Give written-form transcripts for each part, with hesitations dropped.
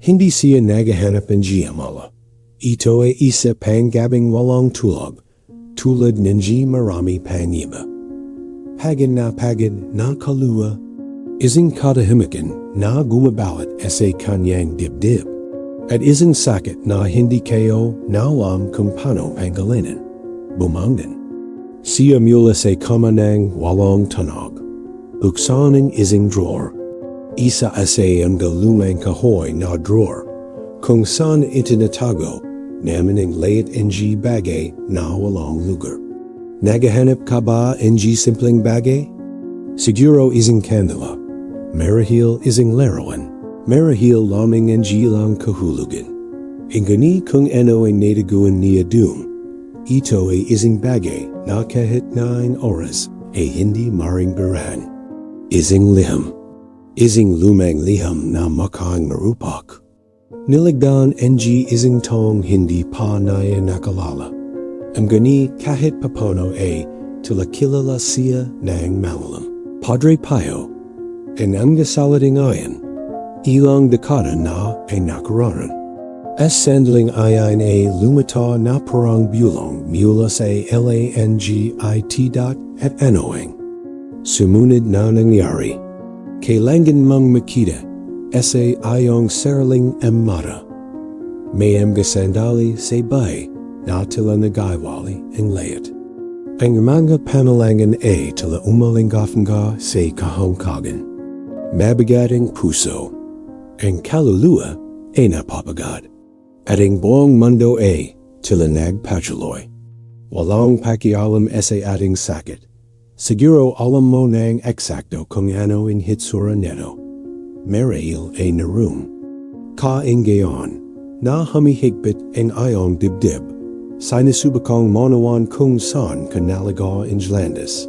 Hindi siya nagahanap ng himala. Ito ay isa panggabing walang tulog, tulad ng marami pangiba. Pagod na kaluwa, isang katahimikan na gumabawat sa kanyang dibdib. At isang sakit na hindi kayo na alam kung paano pangalanan. Bumanggan. Siya mula sa kama ng walang tunog. Buksan ang isang drawer. Isa sa mga lumang kahoy na drawer, kung saan itinatago namin ang liit ng bagay na walang lugar. Naghahanap ka ba ng simpleng bagay? Siguro isang kandila. Marahil isang larawan. Marahil lamang ang lang kahulugan. Ingani kung ano ay natagawan niya doon. Ito ay isang bagay na kahit na ang oras ay hindi maring barahan. Isang lihim. Isang lumang lihim na mukhang marupak. Niligdan ng isang tong hindi pa naya nakalala. Ang gani kahit papano ay tulakilala siya ng malalam. Padre Pio, ang salading ayan, ilang dekada na ay nakaraan. Sandaling ayan ay lumita na parang bulong mula sa langit at anoing. Sumunod na nangyari. Kailangan mang makita sa iyong sariling amata. May mga sandali sa bay na tila nagaiwali ang layat. Ang mga panalangin ay tila umalinggafan ka sa kahangkagan. Mabigat ang puso. Ang kaluluwa ay napapagad. At ang buong mundo ay tila nagpatuloy. Walang pakialam sa ating sakit. Siguro alam mo ng eksakto kung ano ang hitsura nito. Marahil ay naroon. Kaingayon, na humihigpit ang iyong dibdib. Sinasubukang manawan kung saan ka naligaw ang landas.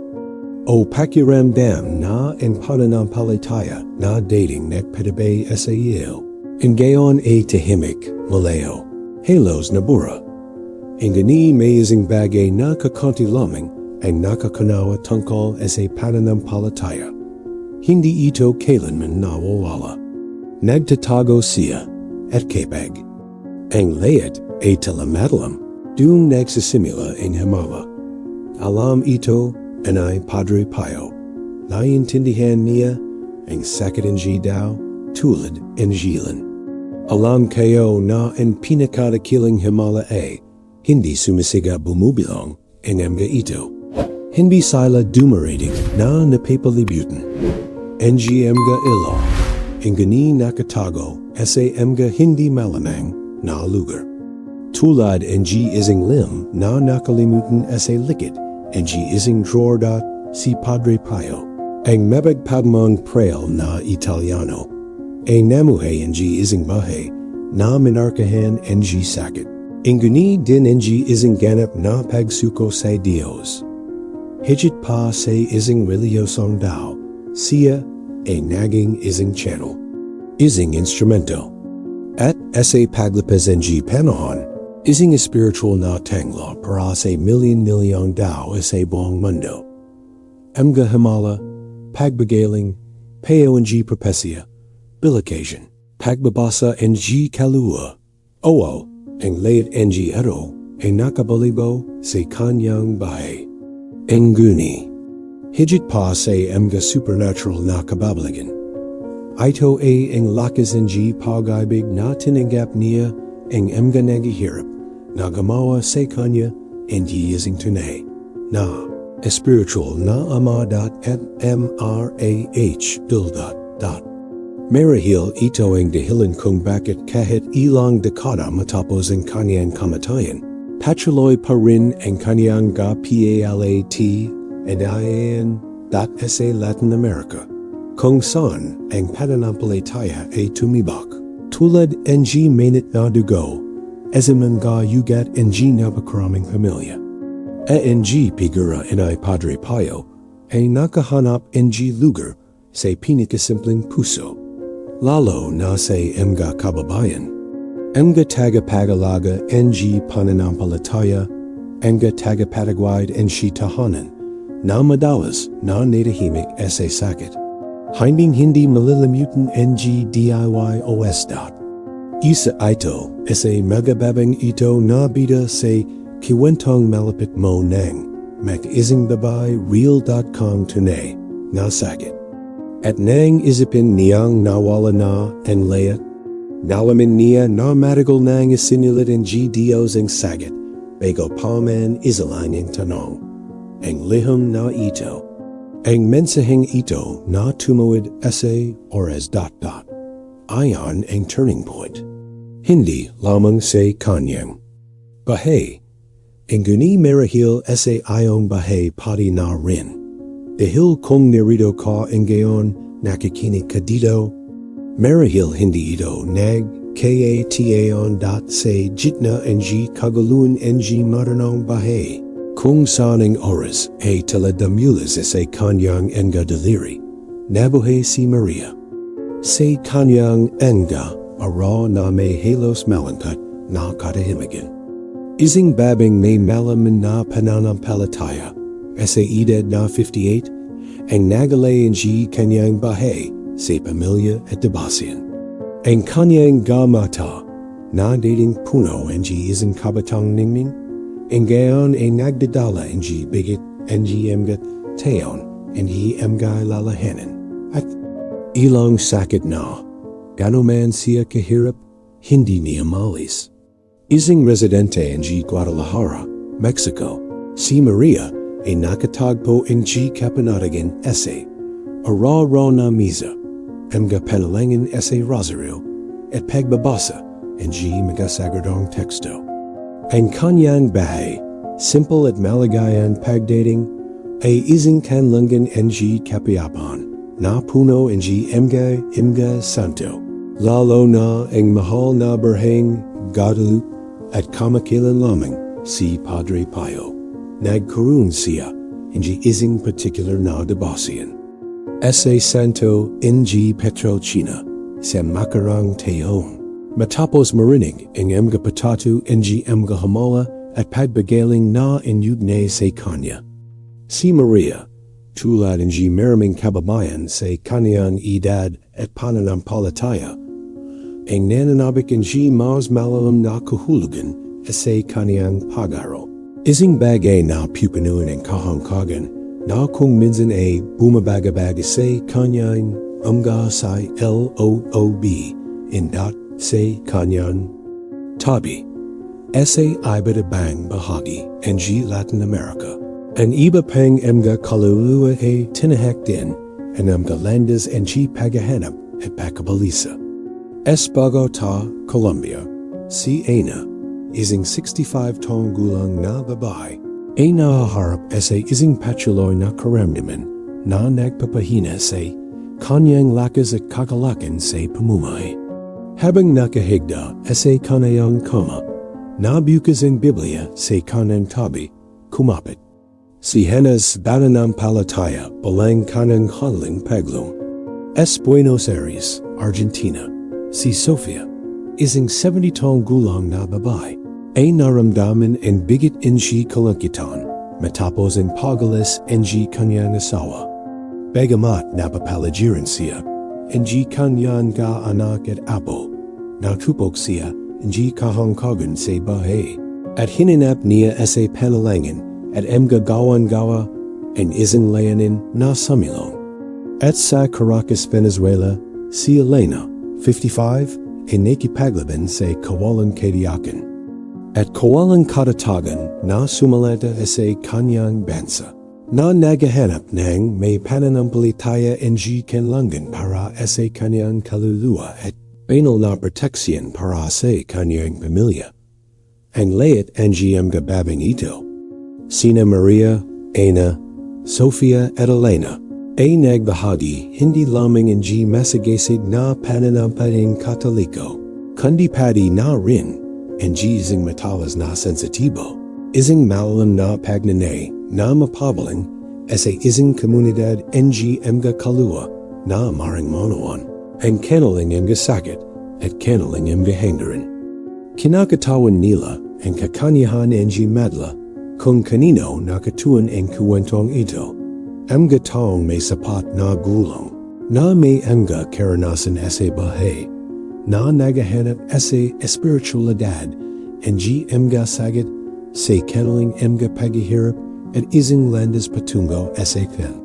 O pakiramdam na ang pananampalataya na dating nagpatabay sa iyo. Ang gayon ay tahimik, malayo, halos nabura. Ang gani may isang bagay na kakanti lamang ang nakakanawa tungkol sa pananampalataya. Hindi ito kailanman nawawala. Nagtatago siya at kapag ang layat ay talamadalam, doon nagsisimula ang himala. Alam ito ay Padre Pio. Naiintindihan niya ang sakit ng daw tulad ng lan. Alam kayo na ang pinakadakilang himala ay hindi sumisiga bumubilong ang mga ito. Hindi sila dumarating na napapalibutan. Mga ilo, ang gani nakatago sa mga hindi malamang na lugar. Tulad ng isang lim na nakalimutan sa likid, ang isang drawer si Padre Pio. Ang mabagpagmang prail na Italiano, ang namuhay ang isang bahay na minarkahan ang sakit. Ang gani din ang isang ganap na pagsuko sa Diyos. Higit pa sa isang reliyosong tao, siya ay naging isang channel, isang instrumento. At sa paglipas ng panahon, isang spiritual na tanglo para sa milyon-milyong tao sa buong mundo. Mga himala, pagbagaling, payo ng propesya, bilokasyon, pagbabasa ng kaluluwa, o ang layat ng ero ay nakabalibo sa kanyang bahay. Nguni, higit pa sa mga supernatural na kababalagan. Ito ay ang lakas ng pag-ibig na tinanggap niya ang mga naghihirap na gumawa sa kanya hindi isang tunay na spiritual na ama at mrah. Marahil ito ang dahilan kung bakit kahit ilang dekada matapos ang kanyang kamatayan, patuloy pa rin ang kanyang palat sa Latin America, kung saan ang pananampalataya ay tumibak. Tulad ng mainit na dugo, as mga yugat ng napakaraming pamilya. Ang figura ay Padre Pio ay nakahanap ng lugar sa pinakasimpleng puso, lalo na sa mga kababayan. Mga tagapagalaga ng pananampalataya, mga tagapatagwide ng tahanan, na madalas na natahimik sa sakit. Hindi malilimutan ng DIYOS. Isa ito, sa magababang ito na bida sa kiwentong malapit mo nang mag-ising babay real.com tunay na sakit. At nang isipin niyang nawala na ang layat, nalamin niya na matagal nang isinulat ang Diyos ang sakit, bago pa man isalan ang tanong. Ang lihim na ito, ang mensaheng ito na tumuwid essay or as ... Ayon ang turning point. Hindi lamang sa kanyang bahay. Ang guni marahil sa iyong bahay pati na rin. Dahil kung narito ka ang gayon nakikinig ka dito, marahil hindi ito nag-kataon sa gitna ng kaguluhan ng modernong bahay. Kung saan ang oras ay taladamulas sa kanyang enga daliri, nabuhay si Maria. Sa kanyang enga, araw na may halos malangkat na katahimikan. Isang babing may malaman na pananampalataya, sa edad na 58, ang nagalayan kanyang bahay sa pamilya at debasyan. Ang kanyang gamata na dating puno ang isang kabatang ningning, ang gayon ay nagdadala ang bigit ang emgat taon ang emgay lalahanan. At ilang sakit na, gano man siya kahirap, hindi niya malis. Isang residente ang Guadalajara, Mexico, si Maria ay nakatagpo ang kapanatagan essay, araw-araw na misa, mga Panalangin essay Rosary, at pagbabasa ang magasagradong teksto. Ang kanyang bahay, simple at malagayan pagdating, ay isang kanlangan ang kapayapan, na puno ang mga santo, lalo na ang mahal na Birheng Guadalupe at kamakilan lamang si Padre Pio. Nagkaroon siya ang isang particular na debasyan. Sa Santo Ng Pietrelcina sa makarang taon. Matapos marinig ang mga patatu ng mga hamala at pagbagaling na inyugnay sa kanya. Si Maria, tulad ng maraming kababayan sa kanyang edad at pananampalataya, ang nananabik ang mas malalam na kahulugan sa kanyang pag-aaral. Isang bagay na pupunuan ang kahangkagan na kung minsan ay bumabagabaga sa kanyang sa loob sa kanyang tabi. Sa iba't ibang bahagi ng Latin America, ang iba pang mga kaluluwa ay tinahak din ang mga landas ang paghahanap at pagkabalisa. Bogota, Colombia, si Ana, isang 65 taong gulang na babae, ay nahaharap sa isang patuloy na karamdaman na nagpapahina sa kanyang lakas at kakalakan sa pamumuhay. Habang nakahigda sa kanyang kama, nabukas ang Biblia sa kanyang tabi, kumapit. Si Hannah's Pananampalataya balang kanyang hanling paglong. Buenos Aires, Argentina, si Sofia, isang 70 taong gulang na babae, ay naramdaman ang bigit ng kalangitan matapos ang pagalis ng kanyang asawa. Bagamat napapalagiran siya, ang kanyang ka-anak at apo, natupok siya ang kahangkagan sa bahay, at hinanap niya sa panalangin at gawan-gawa ang isang layanin na samilong. At sa Caracas, Venezuela, si Elena, 55, ay nakipaglaban sa kawalang katiyakan. At kawalang katatagan na sumalanta sa kanyang bansa, na naghahanap ng may pananampalataya ng kanlangan para sa kanyang kaluluwa at banal na proteksyon para sa kanyang pamilya. Ang layat ang mga babing ito, sina Maria, Ana, Sofia at Elena, ay nagbahagi hindi lamang ang masagasig na pananampalatayang Katoliko, kundi pati na rin ang isang matalas na sensitibo, isang malalam na pagnanay na mapabaling sa isang komunidad ng mga kaluluwa na maring monoan, ang kanilang mga sakit at kanilang mga hanggaran. Kinakatawan nila ang kakanyahan ng madla kung kanino nakatuan ang kuwentong ito. Mga taong may sapat na gulang na may mga karanasan sa bahay na nagahanap ese espiritualidad, and mga sagit, say kettling mga paghihirap, at isang landas patungo ese fan.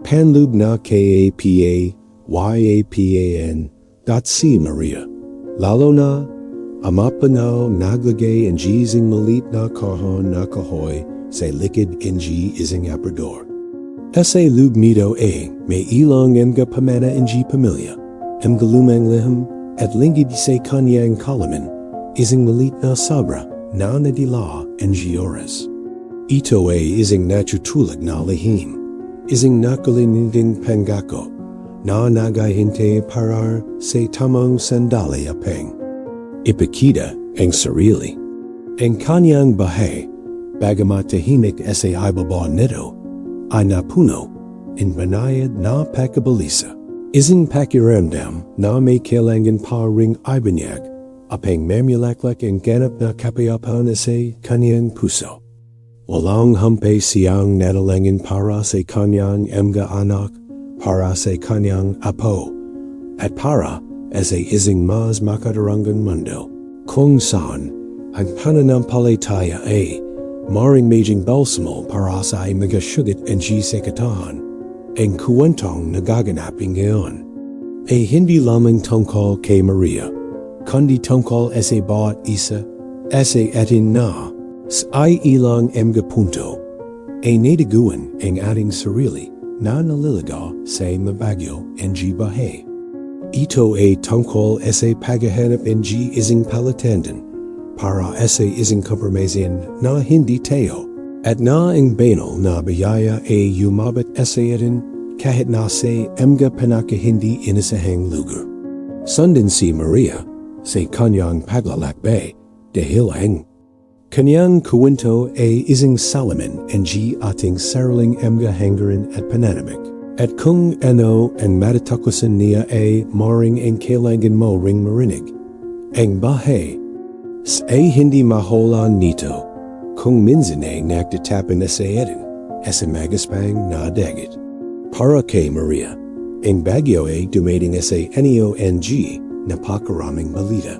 Panlub na KAPA-YAPAN.C Maria. Lalo na, amapanaw naglagay ang isang malit na kahon na kahoy sa likid ng isang aparador. Ese lub nito may ilang mga pamana ng pamilya, mga lumang lihim, at lingid sa kanyang kalaman, isang malit na sabra na nadila ng oras. Ito isang natutulag na lihim, isang nakalininding pangako, na nagahinte parar sa tamang sandali apeng. Ipakita ang sarili. Ang kanyang bahay, bagamat tahimik sa ibaba nito, ay napuno in banayad na pagkabalisa. Isang pakiramdam na may kailangan pa ring ibanyag, apeng mamulaklak ang ganap na kapayapan sa kanyang puso. Walang humpay siyang nadalangin para sa kanyang mga anak, para sa kanyang apo, at para sa isang mas makadarangang mundo, kung saan ang pananampalataya ay maring maging balsamo para sa mga sugat ng sekatahan, ang kuwentong nagaganapin ngayon ay hindi lamang tungkol kay Maria, kundi tungkol sa bawat isa, sa atin na, sa ilang mga punto, ay natiguan ang ating sarili na naliligaw sa mabagyo ng buhay. Ito ay tungkol sa paghahanap ng isang palatandan para sa isang kompromisyon na hindi tayo at na ang banal na biyaya ay yumabat sa atin kahit na sa mga pinakahindi inasahang lugar. Sundan si Maria sa kanyang paglalakbay dahil ang kanyang kuwento ay isang salamin ng ating sariling mga hanggaran at pananamik. At kung ano ang matatakusan niya ay maring ang kailangan mo ring marinig. Ang bahay ay hindi maholan nito kung minsan ay nagtatapin na sa atin sa magaspang na dagat. Para kay Maria, ang bagyo ay dumating sa NEONG na pakaraming balita.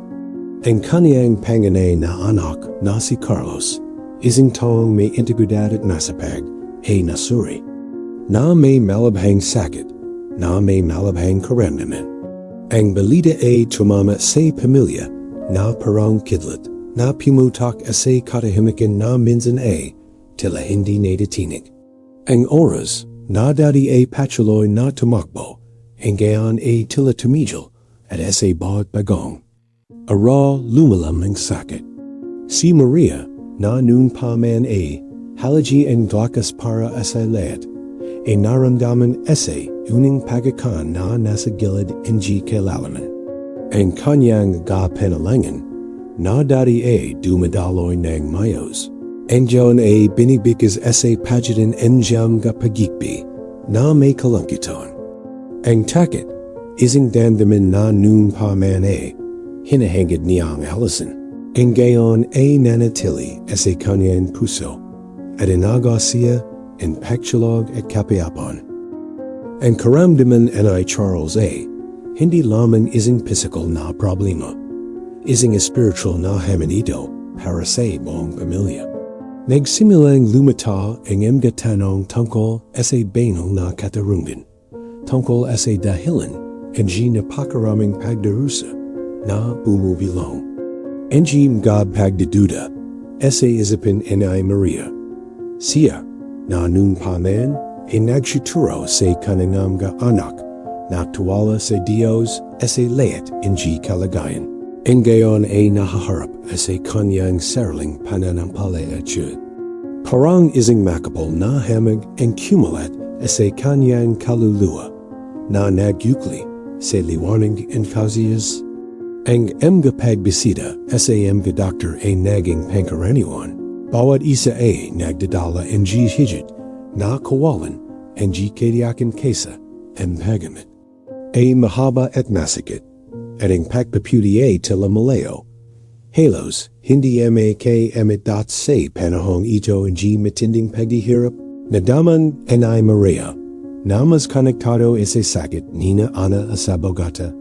Ang kanyang panganay na anak na si Carlos, isang taong may integridad at nasapag, ay nasuri, na may malabhang sakit, na may malabhang karamdaman. Ang balita ay tumama sa pamilya na parang kidlat, na pimutak sa katahimikan na minsan ay tila hindi natitinig. Ang oras na dati ay patuloy na tumakbo, ang gayon ay tila tumigil at sa bawat bagong. Ara lumalam ang sakit. Si Maria na noon pa man ay halaji ang glakas para sa lahat, ay naramdaman sa uning pagakan na nasa gilid ng kailalaman. Ang kanyang panalangin na dati ay dumadaloy ng mayos. Ang Diyon ay binibigas sa pagitan ng siyang pagigbi na may kalangkiton. Ang takit, isang dandaman na noon pa man ay hinahangad niyang alisin. Ang gayon ay nanatili sa kanyang puso at inaga siya ang pagtulog at kapayapan. Ang karamdaman ay Charles A. hindi lamang isang physical na problema, isang spiritual na hamon ito para sa buong pamilya. Nagsimulang lumita ang mga tanong tungkol sa banal na katarungan, tungkol sa dahilan ng napakaraming pagdarusa na bumubilong. Ang mga pagdaduda sa isipin ni Maria. Siya na noon pa man ay nagsituro sa kanilang mga anak na tuwala sa Diyos sa lahat ng kalagayan. Ang gayon ay nahaharap sa kanyang sariling pananampalataya. Parang isang makapal na hamog ang kumulat sa kanyang kaluluwa na nagyukli sa liwanag ng kausiyas. Ang mga pagbisita sa mga doktor ay naging pangkaraniwan. Bawat isa ay nagdadala ng higit na kawalan ang kadiyakan kaysa ang paggamit. Ay mahaba at masakit, at ang pagpaputi ay tila malayo. Halos, hindi amit sa panahong ito ang matinding paghihirap. Nadaman ni Maria na mas konektado sa sakit nina Ana sa Bogota,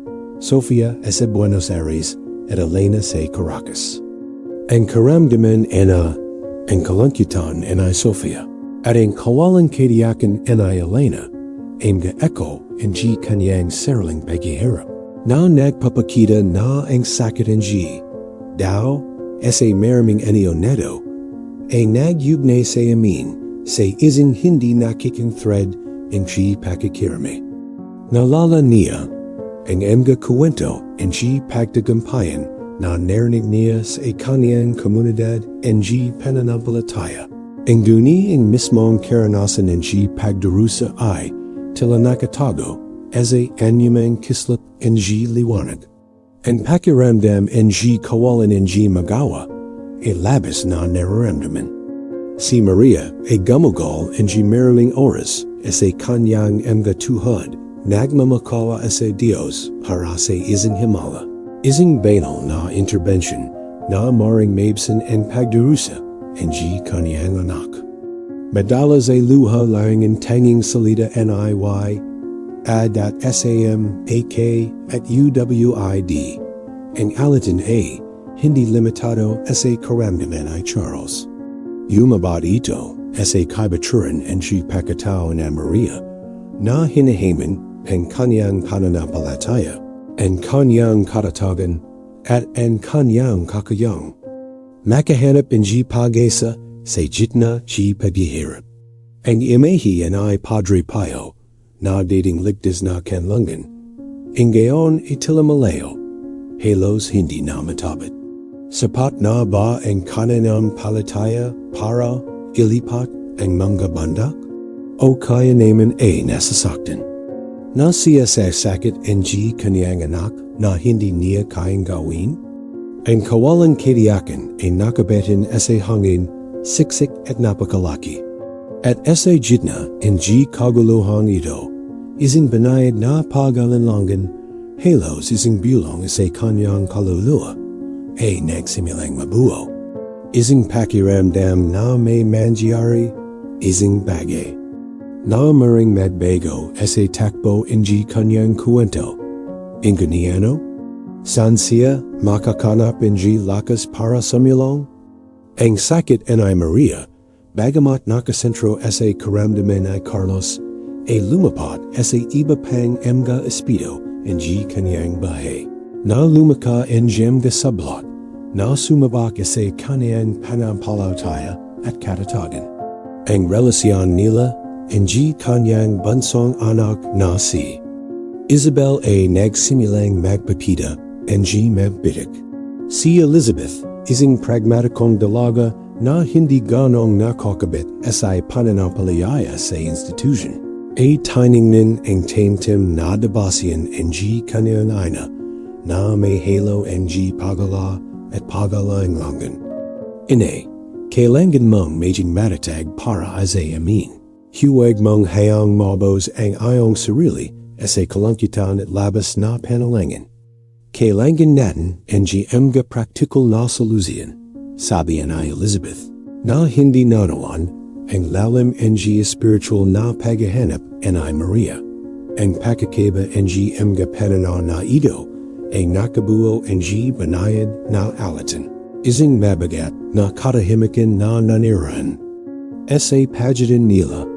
Sofia ese Buenos Aires, et Elena se Caracas. Ang karamdaman ang kalungkutan Sofia, at ang kawalan kadiyakan Elena, ga echo G kanyang sariling paghihirap. Na nagpapakita na ang sakit G, daw, ese maraming neto, ay nagyugnay sa amin, sa isang hindi nakikang thread ang G pakikirame. Nalala niya, ang mga kwento ang G pagtagampayan na narinig niya sa kanyang komunidad ang G Pananampalataya. Ang duni ang mismong karanasan ng G pagdurusa ay tila Nakatago as anyumang kislap ng G liwanag. Ang pakiramdam ng G kawalan ng G magawa ay labis na nararamdaman. Si Maria ay gumugal ng G maraming oras as kanyang mga tuhod nagmamakawa sa Diyos para sa isang himala. Isang banal na intervention na maring mabsan ang pagdurusa ang G kanyang anak. Madalas ay luha lang ang tanging salita NIY SAM AK at UWID. Ang alitan ay hindi limitado sa karamdaman ay Charles. Umabot ito sa kaibaturan ang G pakatao na Maria na hinahaman ang kanyang pananampalataya, ang kanyang katatagan, at ang kanyang kakayang. Makahanap ang G pag-asa sa gitna G paghihirap. Ang imahe ay Padre Pio na dating ligtas na kanlangan. Ang gayon ay tila malayo, halos hindi na matabit. Sapat na ba ang pananampalataya para ilipat ang mga bandak? O kaya naman ay nasasaktan? Na siya sa sakit ang G kanyang anak na hindi niya kayang gawin? Ang kawalan kadiyakan ay nakabetin sa hangin, siksik at napakalaki. At sa gitna ang G kaguluhang ito, isang banayad na pag-alinlangan, halos isang bulong sa kanyang kaluluwa, ay nagsimilang mabuo. Isang pakiramdam na may mangyari, isang bagay. Na maring magbago sa takbo ng G kanyang kwento. Ingeniano? Saan siya makakanap ng G lakas para sumilong? Ang sakit ay Maria, bagamat nakasentro sa karamdaman ay Carlos, ay lumapat sa iba pang mga espiritu ng G kanyang bahay. Na lumaka ng mga sablot, na sumabak sa kanyang pananampalataya at katatagan. Ang relasyon nila ang G kanyang bansong anak na si Isabel ay nagsimilang magpapita ang G magbitik. Si Elizabeth isang pragmatikong dalaga na hindi ganong nakakabit sa pananampalataya sa institution. Ay tiningnan ang temtem na dabasian ang G kanyang ina na may halo ang G pagala at pagalangan. Ine, kailangan mong maging matatag para sa amin. Huwag mong hayang mabos ang iyong sarili sa kalungkutan at labas na panalangin. Kailangan natin ang mga praktikal na solusyon, sabi ni Elizabeth, na hindi nanawan ang lalim ang spiritual na paghahanap ni Maria. Ang pakakaiba ang mga pananaw na ito ay nakabuo ang banayad na alatan. Isang mabagat na katahimikan na nanirahan. Sa pagitan nila,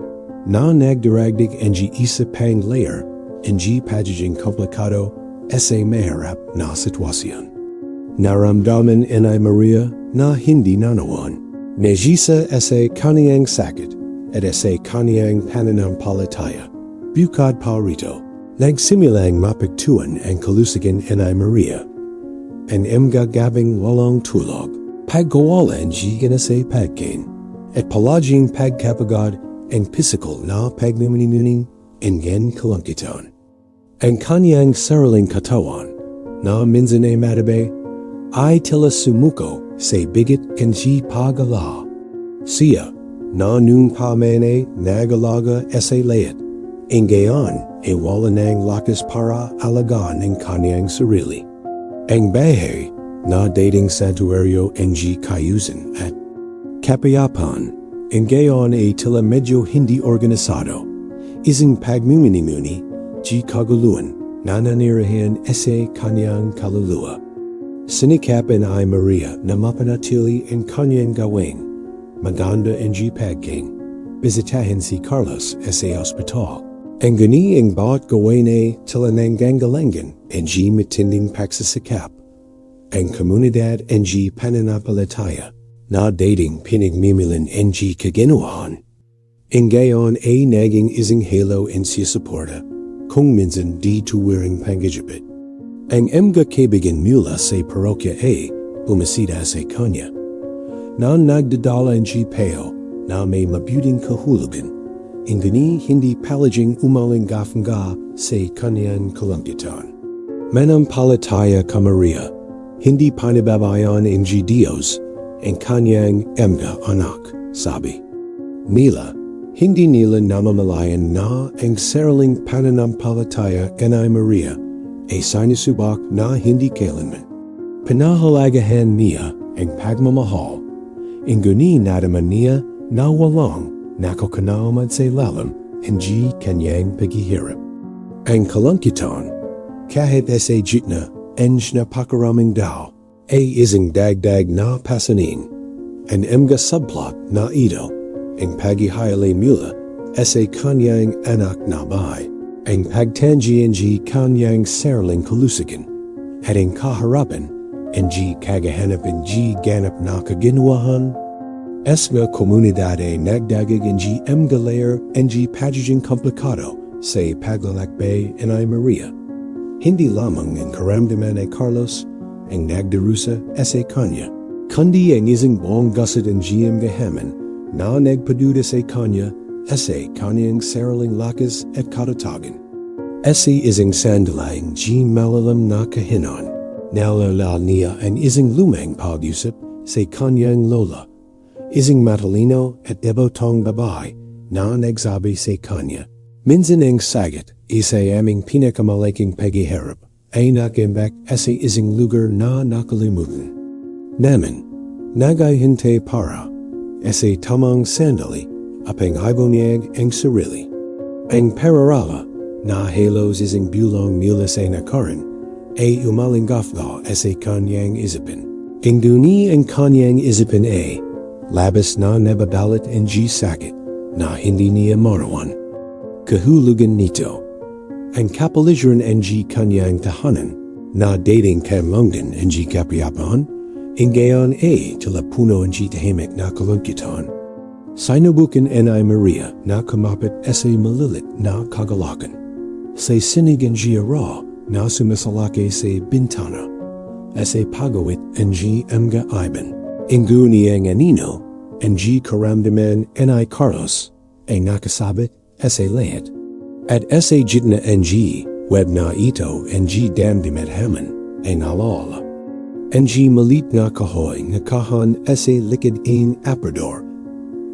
na nagdaragdig ang isa pang layer ang pagiging komplikado sa maharap na sitwasyon. Naramdaman ni Maria na hindi nanawan. Najisa sa kaniyang sakit at sa kaniyang pananampalataya. Bukod pa rito, nagsimulang mapagtuan ang kalusugan ni Maria. Ang mga gabing walang tulog, pagkawalan sa pagkain, at palaging pagkapagod ang physical na pagmumuning ingen kalungkutan. Ang kanyang sariling katawan na minsan ay matabi ay tila sumuko sa bigit kanji pagala. Siya na nun pa man ay nagalaga sa layat. Ang gayon ay wala ng lakas para alagaan ang kanyang sarili. Ang bahay na dating santuario ang kayusan at kapayapan. Ang gayon ay tila medyo hindi organisado. Isang pagmumuni-muni, kaguluhan nananirahan ese kanyang kaluluwa. Sinikap and I Maria na mapanatili and kanyang gawing, maganda and pagking, bisitahin si Carlos ese hospital. Ang gani ang bawat gawin tilananggangalangan and matinding pagsasikap. Ang komunidad and pananampalataya, na dating pinagmimilan and kaginawahan. Ang gayon naging isang halo and sisuporta, kung minsan di tuwiring panggijabit. Ang mga kaibigan mula sa parokya bumisita sa kanya. Na nagdadala ang payo na may mabuting kahulugan, ang gani hindi palaging umalingafanga sa kanyang kalungkitan. Mananampalataya ka Maria, hindi panibabayan ang Diyos, ang kanyang mga anak, sabi. Nila, hindi nila namamalayan na ang sariling pananampalataya kanay Maria ay sinusubak na hindi kailanman. Pinahalagahan niya ang pagmamahal, ang guni nadaman niya na walang nakakanaman sa lalim ang kanyang paghihirap. Ang kalungkitan, kahit sa gitna ang napakaraming daw, ay isang dagdag na pasanin, ang mga subplot na ito, ang paghihayalay mula sa kanyang anak na bahay. Ang pagtanggihan kanyang sariling kalusugan, at ang kaharapan, ang kagahanapan ganap na kaginawahan. Mga komunidad ay nagdagag ang mga layer ang pagiging komplikado sa paglalakbay ay Maria. Hindi lamang ang karamdaman ay Carlos ang nagdarusa sa kanya, kundi ang isang buong gasad ang mga haman na nagpaduda sa kanya sa kanyang sariling lakas at katatagan. Isang sandalang malalam na kahinan, nalala niya ang isang lumang pag-usap sa kanyang lola, isang matalino at debotong babae na nagsabi sa kanya. Minsan ang sagat, isa aming pinakamalaking paghihirap, ay nakimbak sa isang lugar na nakalimutan. Namin, nagahintay para sa tamang sandali apang ibonyag ang sarili. Ang pararala na halos isang bulong mula sa nakaran ay umalinggafga sa kanyang isipin. Ang duni ang kanyang isipin ay labas na nababalot ang sakit na hindi niya marawan. Kahulugan nito, ang kapaligiran ang kanyang tahanan na dating kamlonggan ang kapayapan, ang gayon ay talapuno ang tahimik na kalungkitan. Sinubukan ay Maria na kumapit sa malilit na kagalakan. Sa sinig ang raw na sumasalaki sa bintana, sa pagawit ang mga iban. Inguni ang anino, ang karamdaman ay Carlos, ay nakasabit sa lahat. At sa gitna ang web na ito ang damdamat haman ay nalala. Ang malit na kahoy na kahan sa likid ang aparador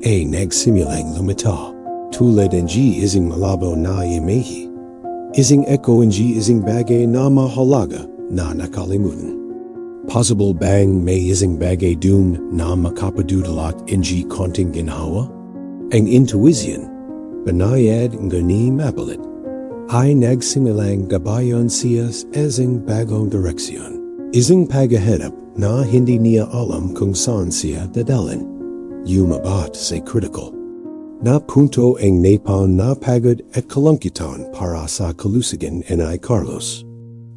ay nagsimulang lumitaw. Tulad ang isang malabo na imahe. Isang echo ang isang bagay na mahalaga na nakalimutan. Possible bang may isang bagay dun na makapadudalat ang konting ginhawa? Ang intuition, banayad ng gani mabalit, ay nagsimulang gabayon siya isang bagong direksyon. Isang paghahanap na hindi niya alam kung saan siya dadalhin. Yumabat sa critical. Na punto ang napon na pagod at kalungkitan para sa kalusugan ay Carlos.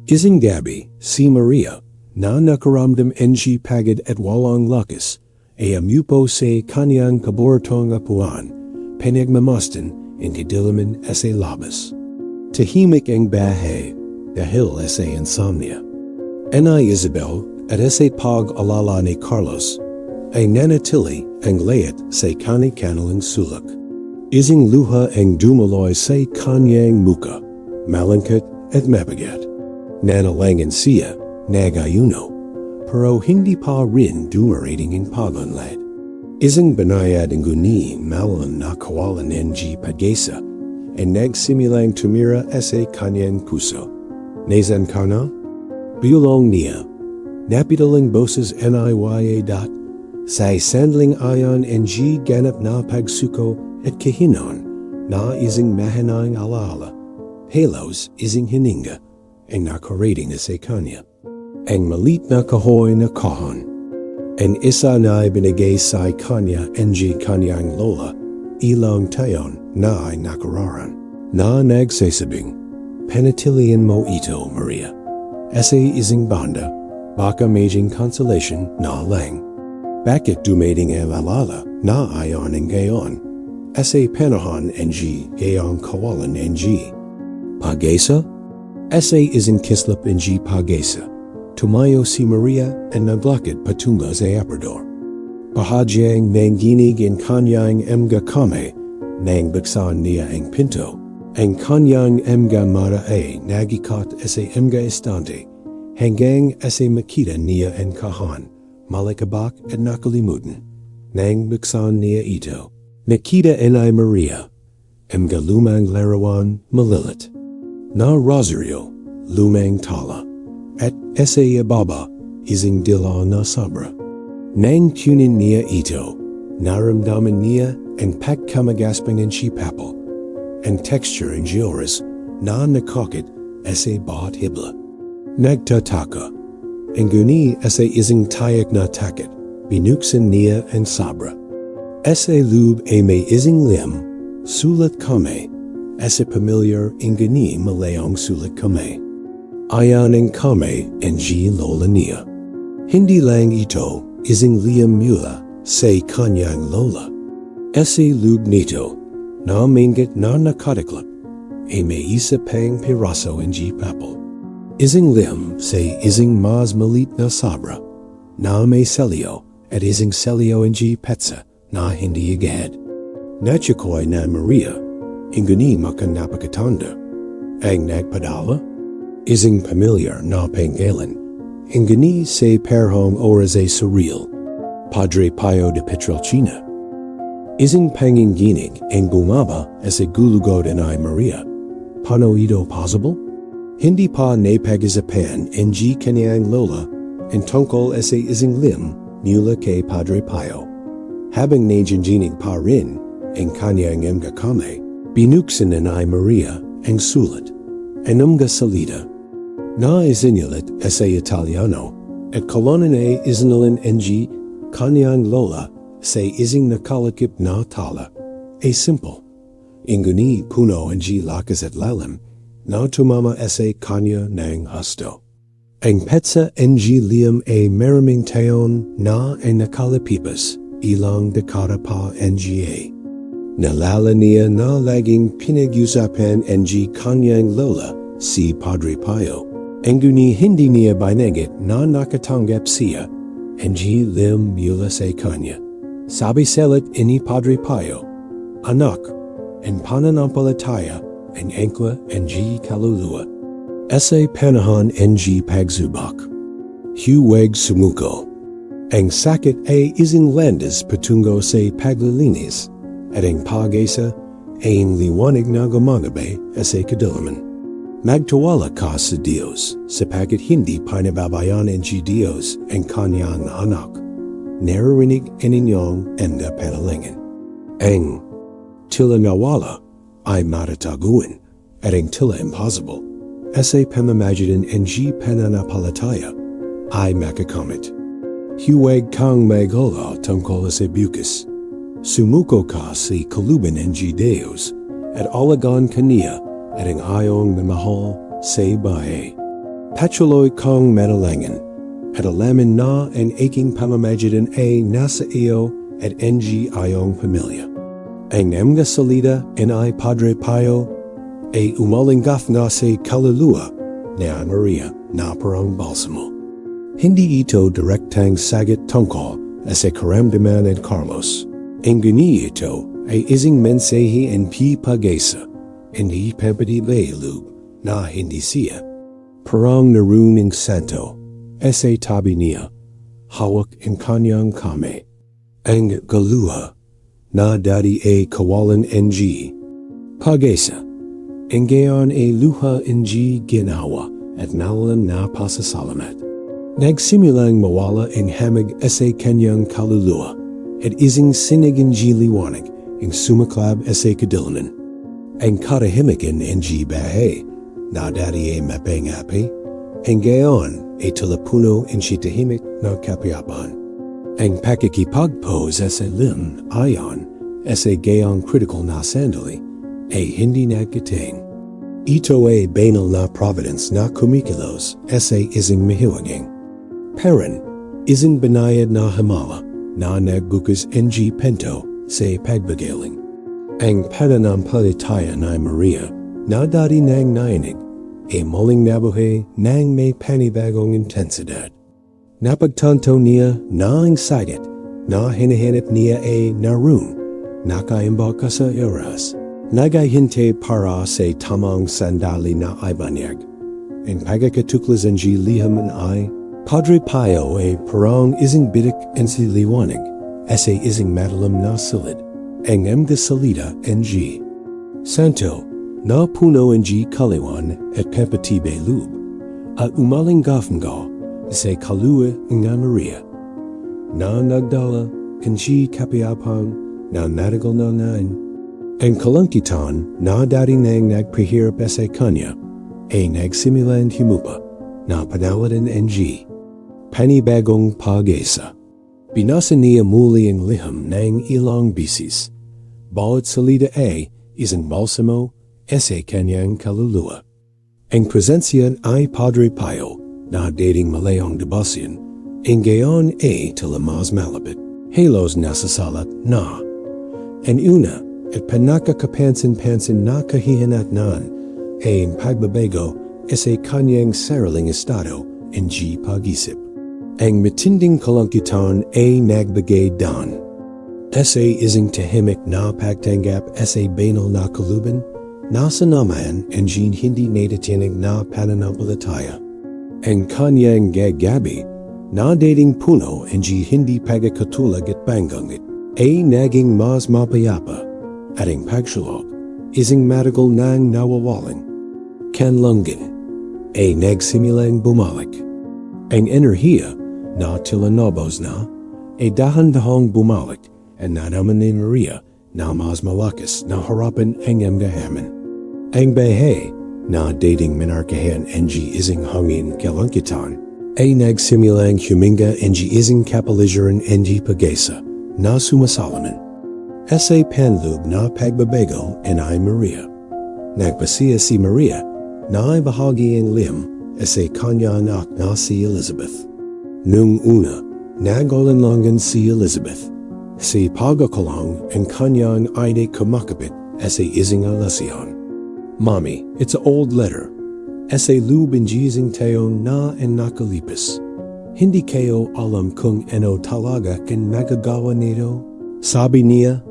Isang gabi, si Maria, na nakaramdam ang pagod at walang lakas, ay amupo sa kanyang kabortong apuan, pinagmamastan ang kadilaman sa labas. Tahimik ang bahay dahil sa insomnia. Anay Isabel at sa pag-alala ni Carlos ay nanatili ang layat sa kani-kanilang sulak. Isang luha ang dumaloy sa kanyang muka, malangkat at mabigat. Nanalangin siya, nagayuno, pero hindi pa rin dumarating ang pagunlad. Isang banayad ang guni malan na kawalan ng pagkesa ay nagsimulang tumira sa kanyang puso. Nazan ka na? Bilong niya, napitaling boses NIYA dot, sa sandling ayon ang ganap na pagsuko at kahinon na isang mahanang alaala, halos isang hininga, ang nakarating sa kanya. Ang malit na kahoy na kahon. Ang isa na ibinigay sa kanya ng kanyang lola, ilang taon na ay nakararan. Na nagsasabing, panatilian mo ito, Maria. Sa isang banda, baka maging consolation na lang. Bakit dumating ang alala na ayon ang gayon? Sa panahon ng gayong kawalan ng pag-asa? Sa isang kislap ng pag-asa. Tumayo si Maria ang naglakad patungo sa aparador. Pahadyang nanginig ang kanyang mga kamay nang buksan niya ang pinto. Ang kanyang mga mata ay nagikat sa mga istante hanggang sa makita niya ang kahon, malikabak at nakalimutan. Nang buksan niya ito, nakita ay Maria, mga lumang larawan malilit, na rosaryo, lumang tala, at sa ibaba, isang dila na sobra. Nang tunin niya ito, naramdaman niya ang pagkamagaspang ng papel, ang texture ng oras na nakakit sa bawat hibla. Nagtataka, ang guni sa isang tayak na takit, binuksan niya ang sabra. Sa loob ay may isang lihim, sulat kamay, sa pamilyar ang guni malayang sulat kamay. Ayan ang kamay ang lola niya. Hindi lang ito isang lihim mula sa kanyang lola. Sa loob nito, na maingat na nakatiklap, ay may isa pang piraso ng papel. Isang lihim sa isang mas malit na sabra, na may selyo at isang selyo ng petsa na hindi agad. Natsakoy na Maria, inguni makanapakatanda. Ang nagpadala, isang pamilyar na panggalan, inguni sa perhong oras ay surreal, Padre Pio de Pietrelcina. Isang panginginig ang bumaba sa gulugod ay Maria. Paano ito possible? Hindi pa napag-isapan ang kanyang lola ang tungkol sa isang lihim mula kay Padre Pio. Habang naginginig pa rin ang kanyang mga kamay, binuksan na Maria ang sulat, ang mga salita, na isinulat sa Italiano at kolonan ay isinalan ang kanyang lola sa isang nakalakip na tala, ay simple. Inguni puno ang lakas at lalim na tumama sa kanya ng husto. Ang petsa ng lihim ay maraming taon na ay nakalipipas ilang dekada pa ang Nalala niya na laging pinag-usapan ang kanyang lola si Padre Pio. Inguni hindi niya binanggit na nakatanggap siya ang lihim mula sa kanya. Sabi salat ni Padre Pio, anak, ang pananampalataya ang angkla ang kaluluwa. Sa panahon ng pagsubok, huwag sumuko. Ang sakit ay isang landas patungo sa paglilinis at ang pag-asa ay ang liwanag na gumagabay sa kadiliman. Magtiwala ka sa Diyos sapagkat hindi pinababayaan ng Diyos ang kanyang anak. Naririnig ang inyong mga panalangin. Ang tila nawala ay matataguan at ang tila impossible sa pamamagitan ng pananampalataya ay makakamit. Huwag kang mag-alala tungkol sa bukas. Sumuko ka sa kaluban ng Diyos at alagaan kaniya at ang iyong mamahal sa bahay. Patuloy kang manalangin at alamin na ang aking pamamagitan ay nasa iyo at ng iyong pamilya. Ang mga salita ay Padre Pio ay umalinggaf na sa kaluluwa ni Maria na parang balsamo. Hindi ito direktang sagot tungkol sa karamdaman ni Carlos. Ang guni ito ay isang mensahe ng pag-asa, hindi pampatibayalug na hindi siya. Parang narunong santo, sa tabi niya, hawak ang kanyang kamay. Ang galuha na dati ay kawalan ng pag-asa. Ang gayon ay luha ng ginawa at nawalan na pasasalamat. Nagsimulang mawala ang hamig sa kanyang kaluluwa at isang sinig ng liwanag ang sumaklab sa kadiliman. Ang katahimikan ng bahay na dati mapangapi, ang gayon talapuno tahimik na kapiyapan. Ang pakikipagpose sa lim ayon sa gayong critical na sandali hindi nagkitain. Ito banal na providence na kumikilos sa isang mahiwaging. Parang isang banayad na himala na nagbukas pento sa pagbagaling. Ang Pananampalataya na Maria na dati nang nainig muling nabuhay nang may panibagong intensidad. Napagtanto niya na ang sagit na hinahanap niya naroon nakaimbak sa oras. Nagahinte para sa tamang sandali na ibanyag. Ang pagkatuklasin lihim ay Padre Pio parang isang bidik si liwanag sa isang madalam na silid. Ang mga salida Santo na puno kaliwan at pempatibe lub at umaling gafnga sa kalua nga Maria na nagdala kapiyapan na nadagal na nain. Ang kalangkitan na dati nang nagpahirap sa kanya nagsimilan himupa na panalatin panibagong pag-asa. Binasa niya muli ang lihim ng ilang bisis. Bawat salida isang balsamo sa kanyang kaluluwa. Ang presensya ay Padre Pio na dating malayong debasin, ang gayon talamas malapit. Halos nasa salat na. Ang una at panakakapansin-pansin na kahihinatnan ang pagbabago sa kanyang sariling estado pag-isip. Ang matinding kalangkitan nagbigay dan. Sa isang tahimik na pagtanggap sa banal na kaluban, nasa naman ang hindi natatinig na pananampalataya. Ang kanyang gagabi na dating puno hindi pagkakatulag at banggangit naging mas mapayapa at ang pagsulok isang matagal nang nawawalan. Kanlangin nagsimilang bumalik. Ang enerhiya na tilanobos na dahan-dahang bumalik at nadaman ni Maria na mas malakas na harapan ang amgahaman. Ang bahay na dating minarkahan isang hangin kalangkitan nagsimilang huminga isang kapaligiran pag-asa na sumasalaman. Sa panloob na pagbabago ay Maria. Nagpasiya si Maria na bahagi ang lihim sa kanyang anak na si Elizabeth. Nung una, nag-alinlangan si Elizabeth. Si pagkakulang ang kanyang kumakapit sa isang alasyon. Mommy, it's an old letter. Sa loob isang taon na nakalipas. Hindi kayo alam kung ano talaga kan magagawa nito. Sabi niya,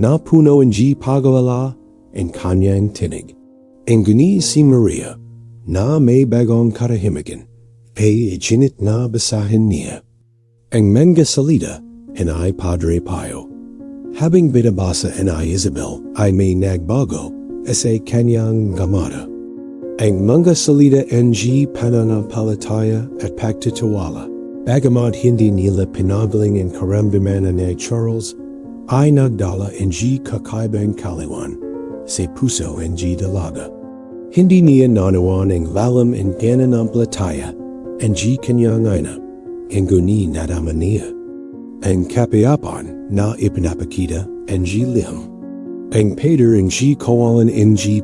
na puno pag-alala ang kanyang tinig. Ang guni si Maria, na may bagong katahimikan, iginit na basahin niya. Ang mga salida ay Padre Pio. Habang binabasa Isabel ay may nagbago sa kanyang gamada. Ang mga salida pananampalataya at pagtitiwala, bagamat hindi nila pinagaling ang karamdaman ni Charles, ay nagdala kakaibang kaliwan sa puso dalaga. Hindi niya nanawan ang lalim ang pananampalataya kanyang ina, ang guni nadaman niya. Ang kapiyapan na ipinapakita lihim. Ang Peter kawalan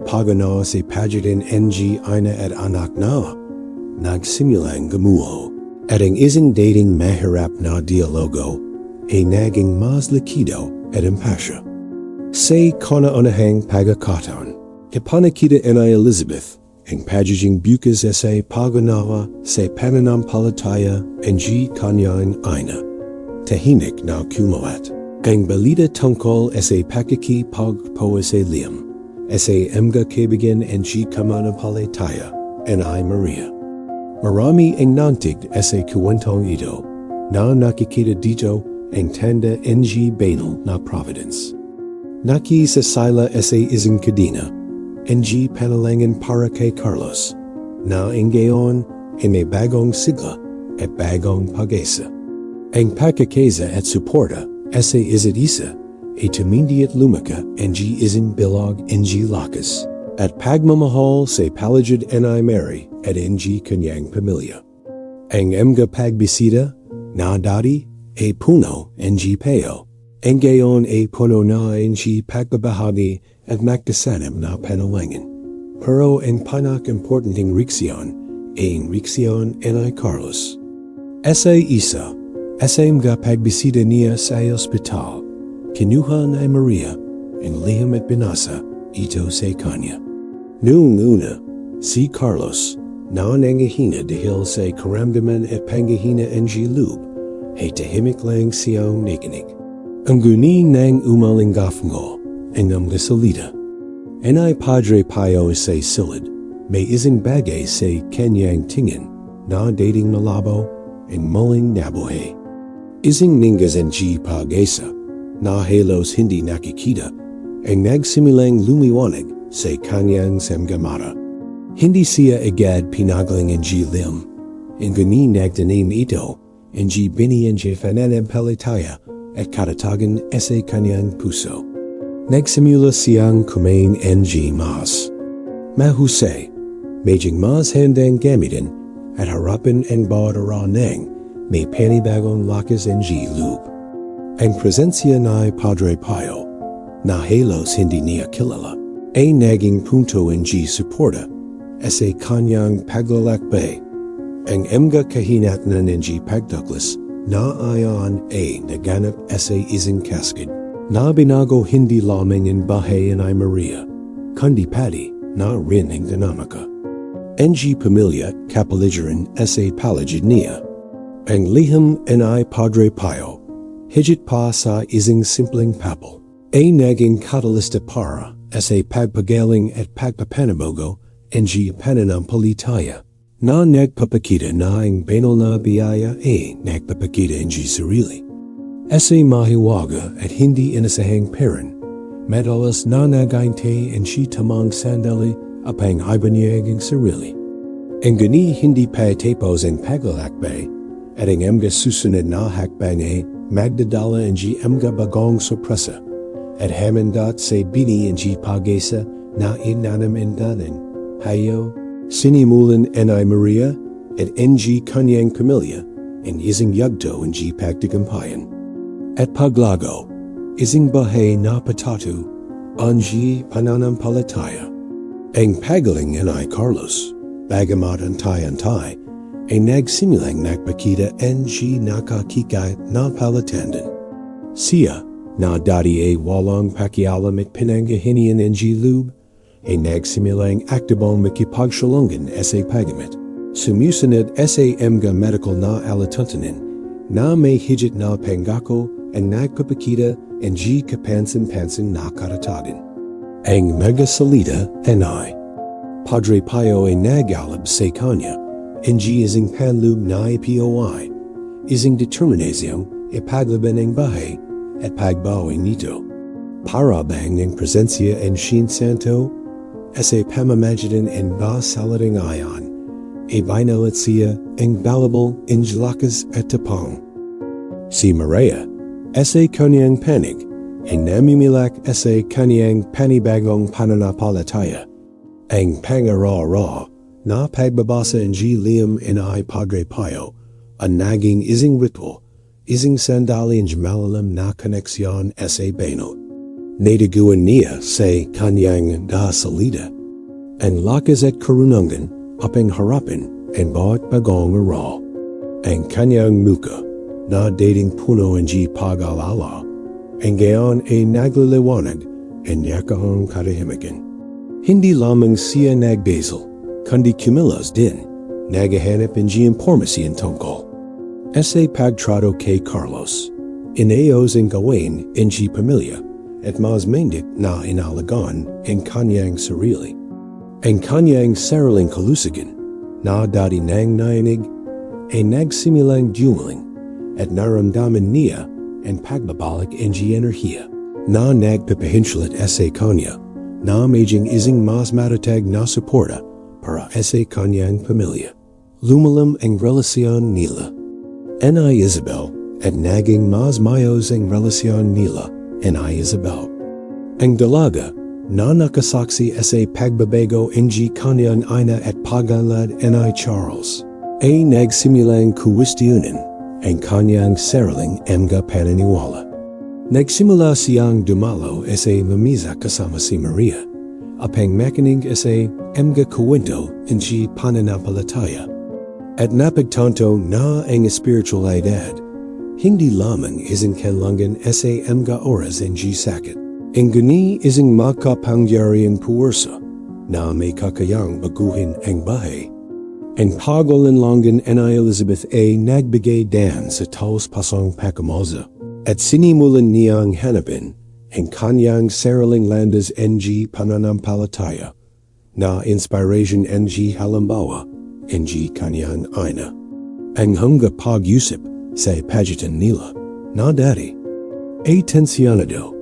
pagano sa pagitan ina at anak na, nagsimulang gumuho. At ang isang dating mahirap na dialogo naging mas likido at impasya. Sa kauna-unahang pagkakataon, ipanakita ni Elizabeth ang pagiging bukas sa paganawa sa pananampalataya kanyang ina. Tahimik na kumawat. Ang balita tungkol sa pakikipagpo sa lihim, sa mga kaibigan pananampalataya ay Maria. Marami ang nantig sa kwentong ito na nakikita dito ang tanda banal na providence. Nakisasala sa isang kadena panalangin para kay Carlos na ang gayon may bagong sigla at bagong pag-asa. Ang pagkakaisa at suporta sa isa't isa tumindi at lumaka isang bilog lakas At pagmamahal sa palagid ni Mary at ng kanyang pamilya. Ang mga pagbisita na dati ay puno ng payo. Ang gayon ay puno na ng pagbabahagi at magkasanib na panalangin. Pero ang pinaka-importanting reaksyon ay ang reaksyon ni Carlos. Sa isa, sa mga pagbisita niya sa ospital, kinuha ni Maria ang lihim at binasa ito sa kanya. Noong una, si Carlos na nangihina dahil sa karamdaman at panghihina ng loob ay tahimik lang siyang nakinig. Ang guni ng umalinggafngo ang mga salita. Ni Padre Pio sa silid, may isang bagay sa kanyang tingin na dating malabo ang muling nabuhay. Isang ningas ng pag-asa na halos hindi nakikita ang nagsimulang lumiwanag sa kanyang samgamara. Hindi siya agad pinagaling ng lim. Ang guni nagtanim ito ang biniyan ng Pananampalataya at katatagan sa kanyang puso. Nagsimula siyang kumain ng mas mahusay, medyo mas handang gamitin at harapin ang bawat ng may panibagong lakas ng loob. Ang presensya ni Padre Pio na halos hindi niya kilala ay naging punto ng suporta sa kanyang paglalakbay. Ang mga kahinatnan ng pagtuklas na ayon ay naganap sa isang cascade na binago hindi lamang ang bahay ni Maria, kundi pati na rin ang dinamika. Ang pamilya kapaligiran sa palagid niya. Ang lihim ni Padre Pio, higit pa sa isang simpleng papel, ay naging catalysta para sa pagpagaling at pagpapanabogo ng pananampalataya na nagpapakita na ang banal na biyaya ay nagpapakita ng sarili. Sa mahiwaga at hindi inasahang parent, madalas na nagaintay ang tamang sandali apang ibanyag ang sarili. Ang gani hindi pa tapos ang paglalakbay at ang mga susunod na hakbang ay magdadala ang mga bagong sorpresa at hamandat sa bini ang pag-asa na inanamindanan. Hayo, sinimulan ni Maria at ng kanyang pamilya ang isang yugto ang pagtagampayan. At paglago, isang bahay na patatu ang pananampalataya. Ang pagaling ni Carlos, bagamat antay-antay, ay nagsimulang nagpakita ng nakakikay na palatandan. Siya, na dati ay walang pakialam at pinanggahinian ng loob, ay nagsimulang aktibong makipagsalungan sa paggamit. Sumusunod sa mga medical na alatuntanin na may higit na pangako ang nagpapakita ng kapansin-pansin na karatagan. Ang mga salita ay Padre Pio ay nagalab sa kanya ang isang panloob na POI, isang determinasyong ipaglaban ng bahay at pagbawing nito. Para bang ng presensya ng Santo sa pamamagitan ng basalading ayon, ay binalat siya ang balabal ng lakas at tapang. Si Maria, sa kanyang panig, ay namimilak sa kanyang panibagong pananampalataya. Ang pangara-ra na pagbabasa ng lihim ni Padre Pio ang naging isang ritual, isang sandali ng malalim na koneksyon sa banal. Natiguan niya sa kanyang salita. Ang lakas at karunungan apang harapin ang bawat bagong araw. Ang kanyang muka na dating puno ng pag-alala, ang gayon ay nagliliwanag ang yakahang katahimikan. Hindi lamang siya nagbasal, kundi kumilos din, nagahanap ng impormasyon tungkol. Sa pagtrato kay Carlos, inayos ang gawin ng pamilya at mas mendik na inalagaan ang kanyang sarili. Ang kanyang sariling kalusugan na dati nang nainig ay nagsimulang dumaling at naramdaman niya ang pagbabalik ng enerhiya na nagpapahinsulat sa kanya na medjing isang mas matatag na suporta para sa kanyang pamilya. Lumalim ang relasyon nila. Ni Isabel at naging mas mayos ang relasyon nila ni Isabel. Ang dalaga na nakasaksi sa pagbabago ng kanyang ina at pag-alala ni Charles. Ay nagsimulang kuwestiyonin ang kanyang sariling mga paniniwala. Nagsimula siyang dumalo sa mamisa kasama si Maria, upang makinig sa mga kwento ng pananampalataya. At napagtanto na ang espiritualidad, hindi lamang isang kailangan sa mga oras ng sakit. Ang guni isang makapangyarihang puwersa na may kakayang baguhin ang bahay. Ang pag-alinlangan ni Elizabeth ay nagbigay dan sa taos-pasang pagkamalsa at sinimulan niyang hanapin ang kanyang sariling landas ng pananampalataya na inspiration ng halimbawa ng kanyang ina. Ang hangga pag-usip sa pagitan nila na dati ay tensyonado,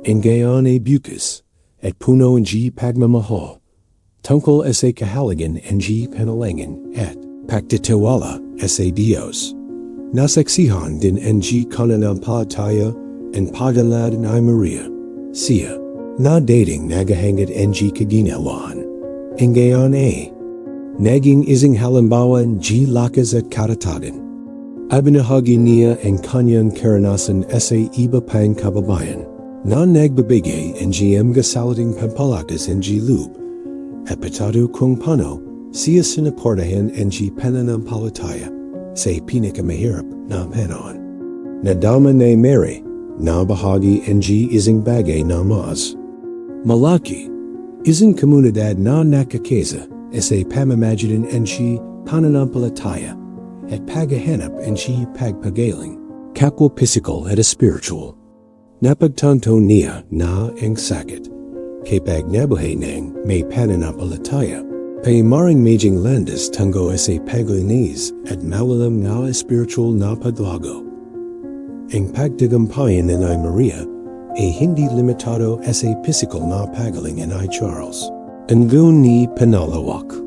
ang gayon ay bukas at puno ng pagmamahal tungkol sa kahalagan ng panalangin at pagtitiwala sa Diyos. Nasaksihan din ang pananampalataya ang pag-alala ni Maria. Siya na dating nagahangad ang kaginawaan. Ang gayon ay naging isang halimbawa ng lakas at katatagan. Ibinahagi niya ang kanyang karanasan sa iba pang kababayan na nagbibigay ng mga salating pampalakas ng loob at patado kung paano siya sinaportahan ang pananampalataya sa pinakamahirap na panahon. Nadama ni Mary na bahagi ang isang bagay na mas malaki, isang komunidad na nakakisa sa pamamagitan ng pananampalataya at paghahanap ng pagpagaling, kapwa physical at spiritual. Napagtanto niya na ang sakit, kapag nabuhay ng may pananampalataya, paimaring medjing landas tango sa paglinis at mawalang na spiritual na paglago. Ang pagtagumpayan ni Maria ay hindi limitado sa physical na pagaling ni Charles. Ang ni panalawak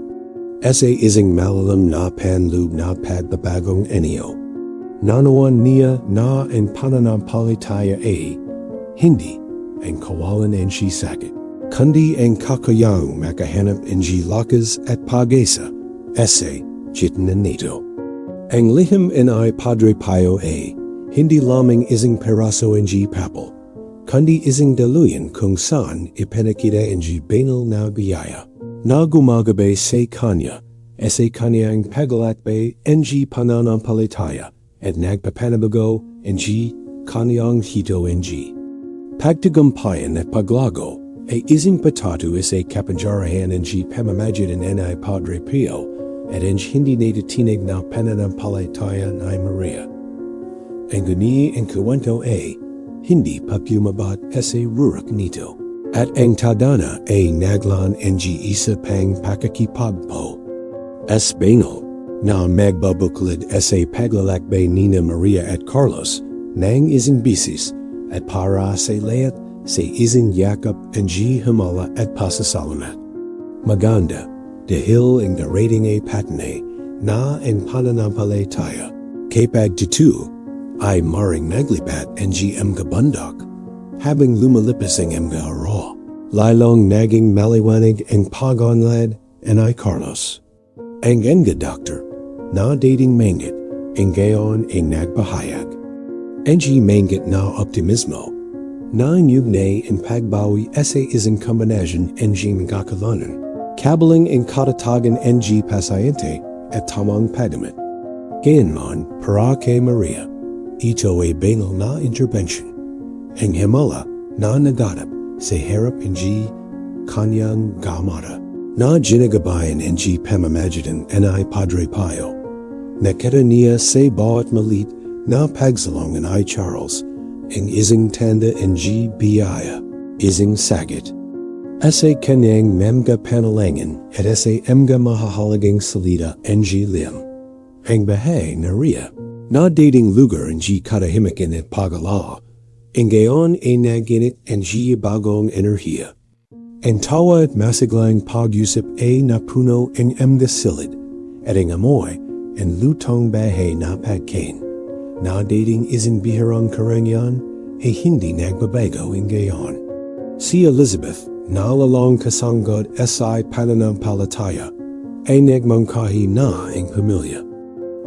sa isang malalam na panloob na pagbabagong anyo. Nanawan niya na ang pananampalataya ay hindi ang kawalan ng sakit, kundi ang kakayang makahanap ng lakas at pag-asa sa gitna nito. Ang lihim ni Padre Pio ay hindi lamang isang peraso ng papel, kundi isang daluyan kung saan ipinakita ang banal na biyaya na gumagabay sa kanya sa kanyang paglalakbay ng pananampalataya at nagpapanabago ng kanyang hito ng pagtagumpayan at paglago ay isang patatu sa kapangyarihan ng pamamagitan ni Padre Pio at ang hindi natitinig na pananampalataya ni Maria. Ang guni ang kwento ay hindi paglumabat sa rurak nito at ang tadhana ay naglaan ng isa pang pakikipagpo. As banal na magbabuklod sa paglalakbay ni Maria at Carlos nang isang bisis at para sa lahat sa isang yakap ng himala at pasasalamat. Maganda dahil ang darating ay patunay na ang pananampalataya kapag dito ay maring naglipat ang mga bundok habang lumalipas ang mga araw. Lalong naging maliwanag ang pag-unlad ni Carlos. Ang nga doctor na dating manggit ang gayon ay nagpahayag. Ang manggit na optimismo na nyugnay ang pagbawi sa isang kombinasyon ng magkakalanan, kabalang ang katatagan ng pasayente at tamang pagdamit. Gayunman para kay Maria, ito ay banal na intervention. Ang himala na naganap sa harap ng kanyang gamata na ginagabayan ng pamamagitan ni Padre Pio. Nakita niya sa bawat malit na pagsalong ni Charles ang isang tanda ng biyaya, isang sagit. Sa kanyang mga panalangin at sa mga mahahalagang salita ng lihim. Ang bahay na Ria na dating lugar ng katahimikan at pag-alala, ang gayon ay naginit ang bagong enerhiya. Ang tawa at masiglang pag-usip ay napuno ang mga silid at ang amoy ang lutong bahay na pagkain. Na dating isang bihirang karangyan ay hindi nagbabago ang gayon. Si Elizabeth nalalong kasanggot si Pananampalataya, ay nagmangkahi na ang pamilya.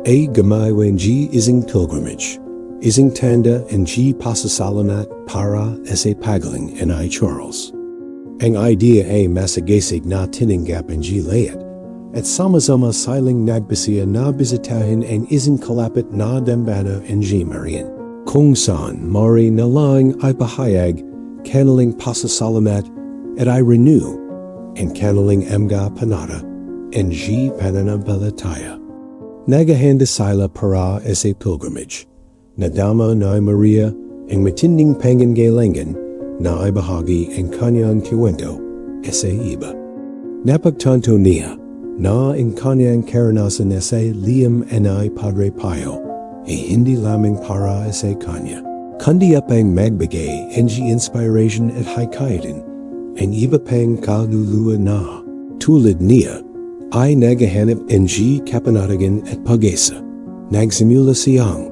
A gamay wen G ising pilgrimage, ising tanda and G pasasalamat para sa pagaling and I Charles. Ang idea ay masagasig na tinanggap and G layat, at sama-sama siling nagbasiya na bisitahin ang ising kalapit na dambana and G Marian. Kung saan mari nalang ay pahayag, kanaling pasasalamat at I renew, and kanaling emga panada, and G Pananampalataya. Nagahanda sila para sa pilgrimage. Nadama na Maria ang matinding pangangailangan na ay bahagi ang kanyang kiwento sa iba. Napagtanto niya na ang kanyang karanasan sa Lihim ay Padre Pio ay hindi lamang para sa kanya. Kundi upang magbigay ng inspiration at hikayatin ang iba pang kaluluwa na tulad niya ay naghahanap ng kapanatagan at pag-asa. Nagsimula siyang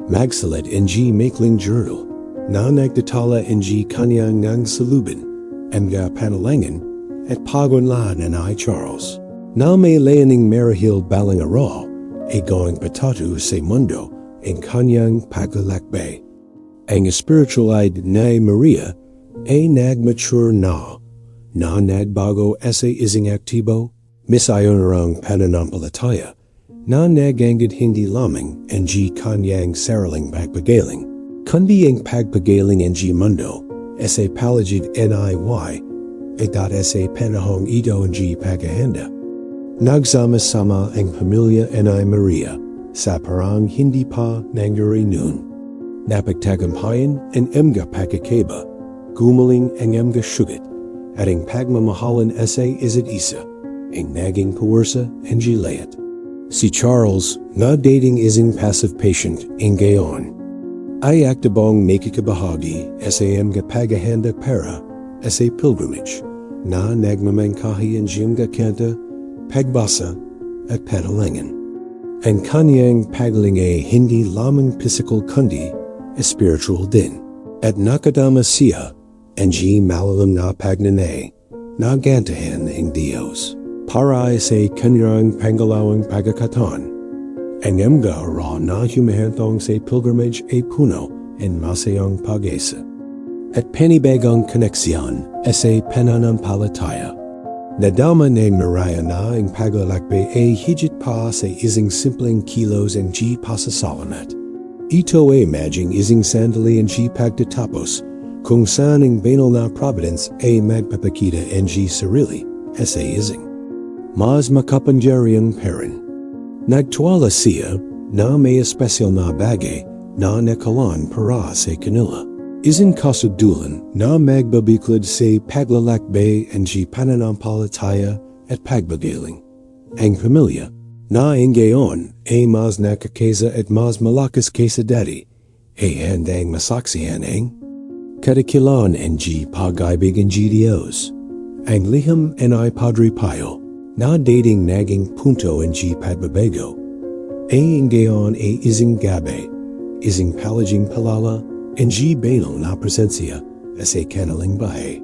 magsalat ng maikling journal na nagtatala ng kanyang nangsalubin mga panalangin at pagunlaan ng I Charles. Na may layaning marahil balang araw ay gawing patatu sa mundo ang kanyang paglalakbay. Ang spiritualidad na Maria ay nagmature na nagbago sa isang aktibo, misayon rang pananampalataya, na naganggit hindi lamang ang kanyang sariling pagpagaling, kundi ang pagpagaling ng mundo sa paligid NIY at sa panahong ito ang paghahanda. Nagsama-sama ang pamilya ni Maria sa parang hindi pa nangyari noon. Napagtagumpayan ang mga pagkakaiba, gumaling ang mga sugat, at ang pagmamahalan sa isa't isa, ang naging puwersa ang layat. Si Charles, na dating isang passive patient ang gayon, ay aktibong nakikabahagi sa mga paghahanda para sa pilgrimage na nagmamangkahi ang mga kanta, pagbasa at panalangin. Ang kanyang pagaling ay hindi lamang physical kundi spiritual din. At nakadama siya ang malalim na pagnanay na gantahan ng Diyos para sa kanyang pangalawang pagkakataon. Ang mga raw na humahantong sa pilgrimage ay puno ng masayang pag-asa at panibagang koneksyon sa pananampalataya. Nadama ng Maria na ang paglalakbay ay higit pa sa isang simpleng kilos ng pasasalamat. Ito ay maging isang sandali ng pagtatapos kung saan ang banal na providence ay magpapakita ng sarili sa isang mas makapangyarihang parent. Nagtuwala siya na may espesyal na bagay na nakalaan para sa kanila. Isang kasudulan na magbabiklad sa paglalakbay ang pananampalataya at pagbagaling. Ang pamilya na ang gayon ay mas nakakesa at mas malakas kaysa dati ay handang masaksihan ang kadakilaan ang pag-ibig ng Diyos. Ang lihim ay Padre Pio na dating naging punto ng pagbabago ay ang gayon ay isang gabi, isang palaging palala ang banal na presensya sa kanilang bahay.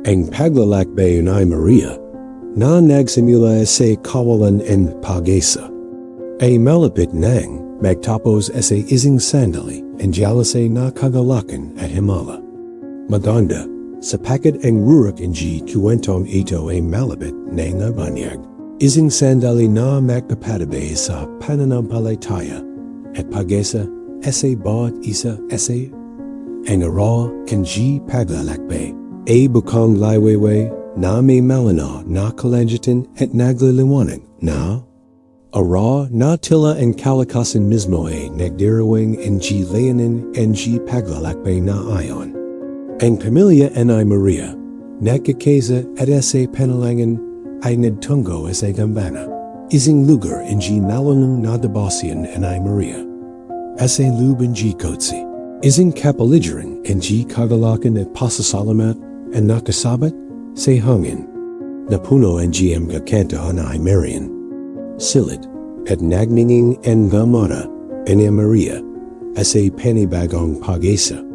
Ang paglalakbay ni Maria na nagsimula sa kawalan ng pag-asa ay malapit nang magtapos sa isang sandali ang sa nakagalakan at himala. Maganda, sapagkat ang rurak ng kwentong ito ay malapit ng nabanyag. Isang sandali na magpapatabay sa pananampalataya at pag-asa sa bawat isa sa ang araw kan paglalakbay ay bukang liwayway na may malinaw na kalangitan at nagliliwanag na araw na tila ang kalakasan mismo ay nagdirawing ang layanin ang paglalakbay na ayon. Ang pamilya ni Maria, nagkakesa at sa panalangin ay nagtungo sa gambana. Isang lugar ang nalanong nadabasian ni Maria. Sa luban kotsi, isang kapaligiran ang kagalakan at pasasalamat at nakasabat sa hangin. Napuno ang mga kanta ni Marian. Silid at nagninging ang gamata ni Maria sa panibagong pag-asa.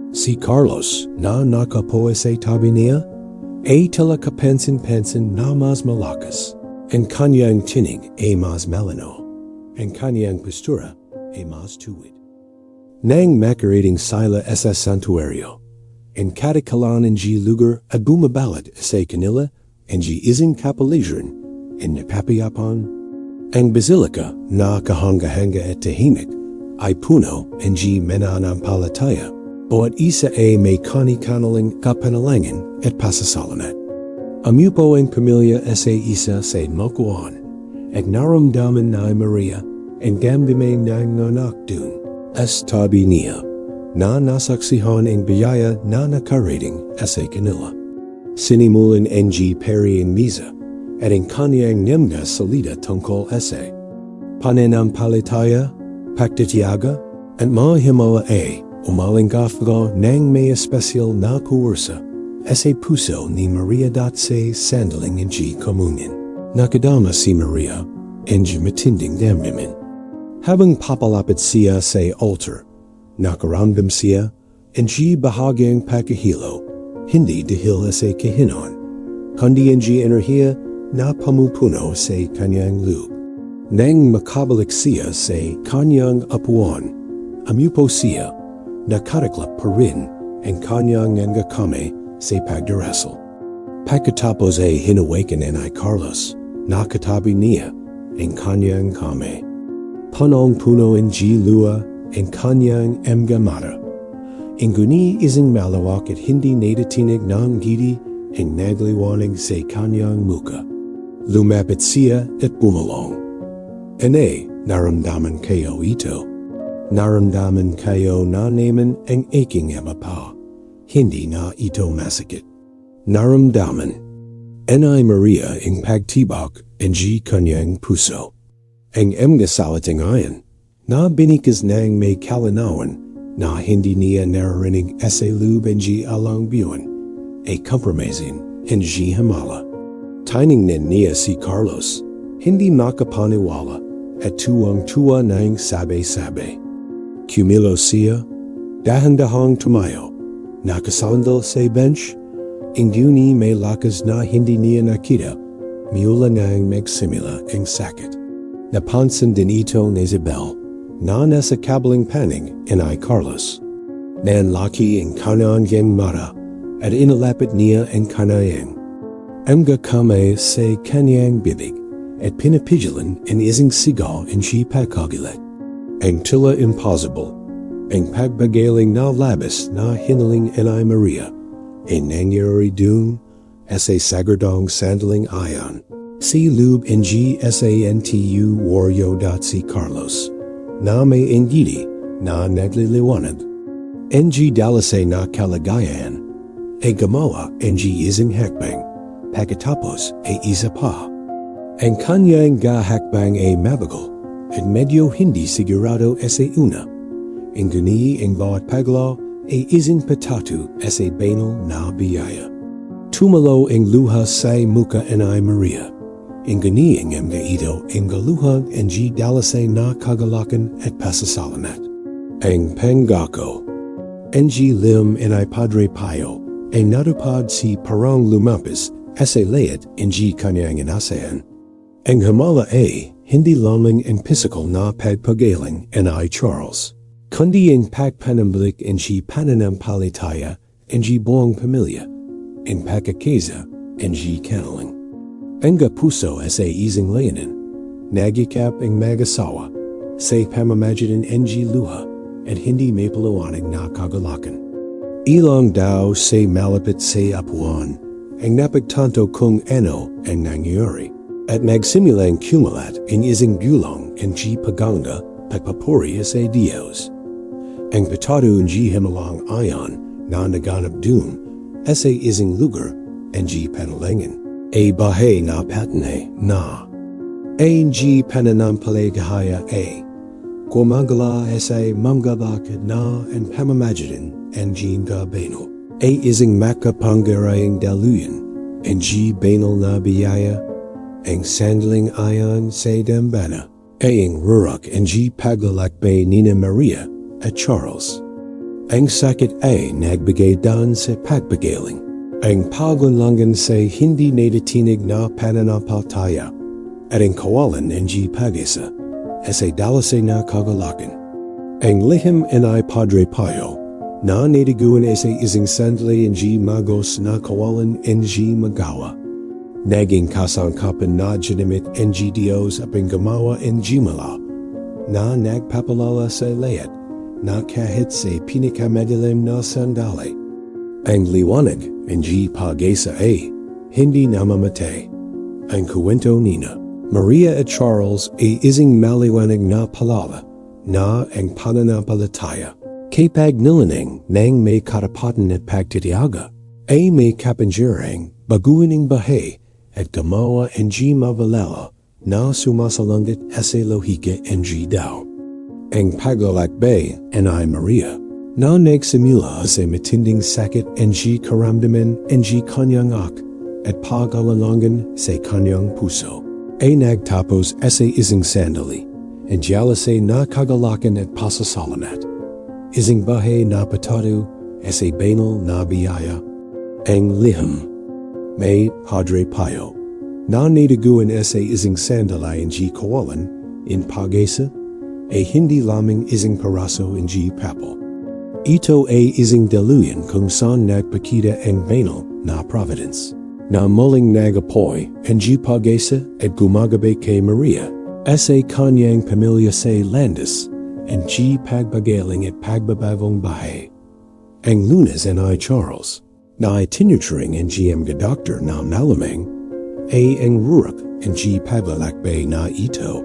Si Carlos na nakapo sa tabi niya A talakapansin na mas malakas, and kanyang tinig a mas malino, and kanyang postura a mas tuwid. Nang makarating sila sa santuario, and katikalan ng lugar at bumabalad sa kanila, and isang kapaligiran, and napapayapan, ang basilika na kahanga-hanga at tahimik, ay puno ng Mananampalataya, o at isa ay may kani-kanaling kapanalangin at pasasalanat. Amupo ang pamilya sa isa sa makuan, at naramdaman na Maria, ang gambimay ng anak dun, as tabi niya, na nasaksihan ang biyaya na nakarating sa kanila. Sinimulan ng peri ang misa, at ang kanyang nemga salida tungkol sa Pananampalataya, pagtitiyaga, at mga himala ay umalingkafga ng may espesyal na kursa sa puso ni Maria. Sa sandaling ng komunyon, nakadama si Maria ang matinding damdamin. Habang papalapit siya sa altar, nakaramdam siya ang bahagyang pagkahilo, hindi dahil sa kahinon, kundi ang enerhiya na pamupuno sa kanyang loob. Nang makabalik siya sa kanyang upuan, amupo siya, nakatiklap pa rin ang kanyang kame sa pagdarasal. Pagkatapos ay hinawakan ni Carlos, nakatabi niya ang kanyang kame. Punong-puno ang luha ang kanyang mata. Inguni isang malawak at hindi natatinig ng gidi ang nagliwanag sa kanyang muka. Lumapit siya at bumulong. Naramdaman kayo ito. Naramdaman kayo na naman ang aking pa. Hindi na ito masakit. Naramdaman. Anay Maria ang pagtibak ang kanyang puso. Ang salatingayan na binikas ng may kalinawan na hindi niya naririnig sa loob ang alang buwan ay compromising ang himala. Tiningnan niya si Carlos, hindi makapaniwala at tuwang-tuwa ng sabay-sabay. Kumilo siya, dahan-dahang tumayo, nakasandal sa bench, inguni may lakas na hindi niya nakita, miula ng magsimula ang sakit. Napansin din ito ni Isabel, na nasa kabaling panig ni Carlos. Nanlaki ang kanyang mata at inalapit niya ang kanyang kamay sa kanyang bibig at pinapigilan ang isang sigaw ang pagkagilat. Ang tila impossible, ang pagbagaling na labis na hinaling ni Maria ay nangyari dun sa sagradong sandaling ayan. Si loob ng santu waryo. Si Carlos, na may ingidi na nagliliwanag. Ng dalasay na kalagayan, ay gumawa ng isang hakbang, pagkatapos ay isa pa. Ang kanyang hakbang ay mabagal, at medyo hindi sigurado sa una. Ang guni ang bawat paglaw ay isang patatu sa banal na biyaya. Tumalo ang luha sa muka ni Maria. Ang guni ang ito ang galuhang ang dalasay na kagalakan at pasasalanat. Ang pangako. Ang lim ni Padre Pio ay natupad si parang lumapis sa layat ang kanyang inasayan. Ang himala ay hindi lamang ang physical na pagpagaling ni Charles, kundi ang pagpanambalik ang pananampalataya ang buong pamilya, ang pagkakaisa ang kanaling. Ang puso sa isang layanan, nagikap ang mag-asawa sa pamamagitan ng luha at hindi may paliwanag na kagalakan. Ilang daw sa malapit sa upuan ang napagtanto kung ano ang nangyari at nagsimulang kumulat ang isang gulong ang paganga pagpapuri sa Diyos. Ang patado ang himalang ayan na naganap dun sa isang lugar ang panalangin. Ay bahay na patne na. Ang pananampalataya ay kumagala sa mamgabakad na ang pamamagitan ang gabeno. Ay isang makapangyarihang daluyan ang banal na biyaya ang sandaling ayon sa dambana ay ang rurak ang paglalakbay ni Maria at Charles. Ang sakit ay nagbigay dan sa pagbagaling. Ang Panalangin sa hindi natitinig na Pananampalataya at ang kawalan ng pag-isa sa dalasay na kagalakan. Ang lihim ni Padre Pio na natiguan sa isang sandali ng magos na kawalan ng magawa. Naging kasangkapan na ginamit ng Diyos apang gumawa ng mala na nagpapalala sa layat na kahit sa pinakamadilim na sandali. Ang liwanag ng pag-isa ay hindi namamatay. Ang kwento nina Maria at Charles ay isang maliwanag na palala na ang pananampalataya. Kapag nilaning nang may karapatan at pagtitiyaga, ay may kapangyarihang baguhin ang buhay at gumawa ng mag-alala na sumasalangit sa lohika ng daw. Ang paglalakbay ni Maria na nagsimula sa matinding sakit ng karamdaman ng kanyang at pag-alangin sa kanyang puso ay nagtapos sa isang sandali and jalasay na kagalakan at pasasalamat. Isang bahay na patado sa banal na biyaya. Ang lihim may Padre Pio na natiguan sa isang sandali ng kawalan in pag-isa ay hindi lamang isang paraso ng papel. Ito ay isang daluyan kung saan nagpakita ang banal na providence na muling nagapoy ang pag-isa at gumagabay kay Maria sa kanyang pamilya sa landas ang pagpagaling at pagbabagong bahay. Ang Lunes ni Charles na itinuturing ang mga doktor na malamang ay ang rurak ang paglalakbay na ito.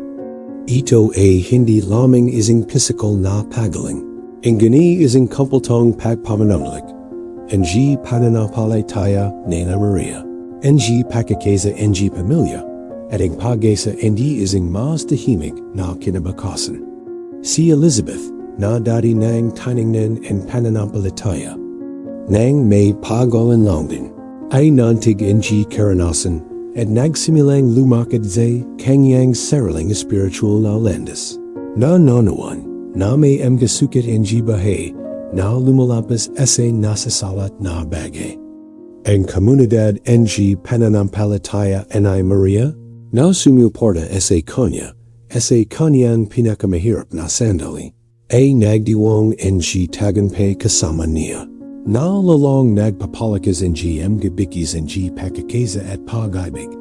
Ito ay hindi lamang isang physical na pagaling. Ang gani isang kumpletong pagpapanamalik ang pananampalataya ni Maria. Ang pakikisa ang pamilya at ang pag-isa hindi isang mas tahimik na kinabukasan. Si Elizabeth na dati nang tiningnan ang pananampalataya nang may pag-alala ay nantig ang karanasan at nagsimulang lumakad sa kanyang sariling spiritual na landas. Na nanawan na may amgasukit ang bahay na lumalapas sa nasasalat na bagay. Ang komunidad ng pananampalataya ni Maria na sumuporta sa kanya sa kanyang pinakamahirap na sandali ay nagdiwang ng tagumpay kasama niya. Na lalong nagpapalakas ang gabikis ang pakikisa at pag-ibig.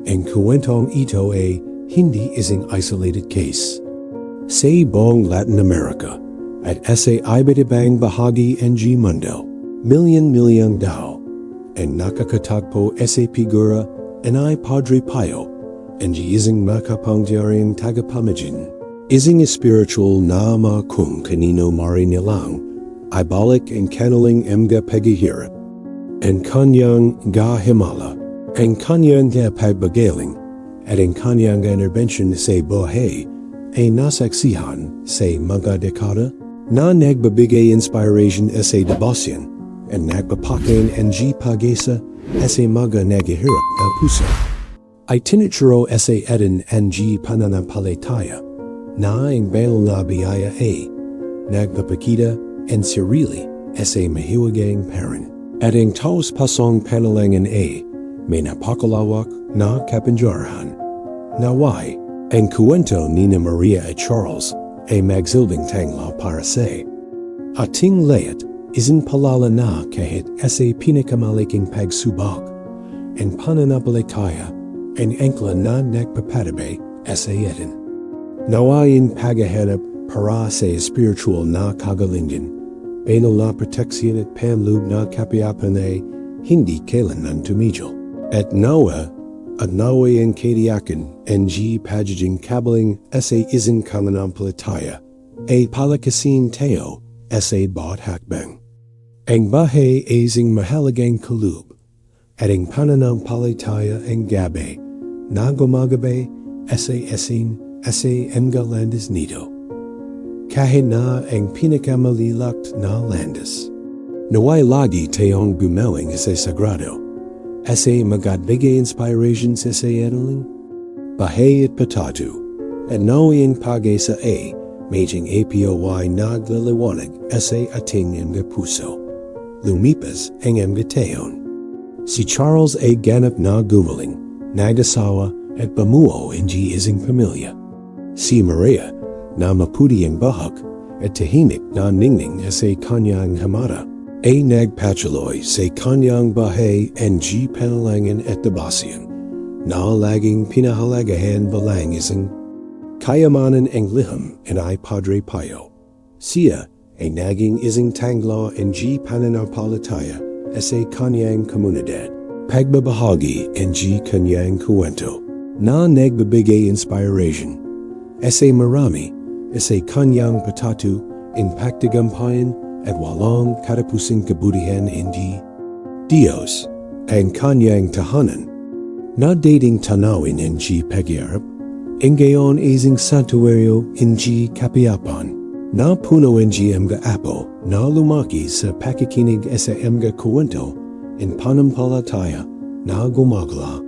Ang kwentong ito ay hindi isang isolated case. Sa buong Latin America at sa iba't ibang bahagi ng mundo, milyon-milyong tao ang nakakatagpo sa figura ni Padre Pio ang isang makapangyarihang tagapamagitan. Isang spiritual na kung kanino marinilang ay balik ang kanilang paghihirap. Ang kanyang himala, ang kanyang pagbagaling at ang kanyang intervention sa buhay ay nasaksihan sa mga dekada na nagbibigay inspiration sa debosyon at nagpapakin ang pag-isa sa mga naghihirap na puso. Ay tinuturo sa atin ang pananampalataya na ang banal na biyaya ay nagpapakita ang sarili sa mahiwagang parent. At ang taos pasong panalangin ay may napakalawak na kapangyarihan. Naway, ang kwento ni Maria at Charles ay magsilbing tangla para sa ating layat isang palala na kahit sa pinakamaliking pagsubok. Ang pananampalataya ang angkla na nagpapatabay sa atin. Nawayin paghahanap para sa spiritual na kagalingan, banal na proteksyon at panloob na kapayapan ay hindi kailanman tumigil. At naway ang katiyakan ang pagiging kabaling sa isang pananampalataya ay palakasin tayo sa bawat hakbang. Ang bahay ay isang mahalagang kaloob at ang pananampalataya ang gabay na gumagabay sa mga landas nito. Kahit na ang pinakamalilakt na landas. Naway lagi tayong bumawing sa sagrado sa magagbigay inspiration sa ating bahay at patatu at naway ang pag-isa ay maging APOY nagliliwanag sa ating mga puso. Lumipas ang mga taon. Si Charles A. ganap na gumaling, nagdasawa at bamuo NG isang pamilya. Si Maria na maputi ang bahak at tahimik na ningning sa kanyang hamada. A nagpatuloy sa kanyang bahay NG Panalangin at Dabasian. Na laging pinahalagahan balang isang kayamanan ang lihim and ay Padre Pio. Siya ay naging isang tanglaw NG Pananampalataya sa kanyang komunidad. Pagbabahagi NG kanyang kwento na nagbibigay inspiration. Sa marami sa kanyang patatu in pagtagumpayan at walang katapusing kabutihan NG. Dios ang kanyang tahanan. Na dating tanawin NG pagyarap, ingayon isang santuario NG kapiyapan, na puno NG mga apo na lumaki sa pakikinig sa mga kwento in Pananampalataya na gumagala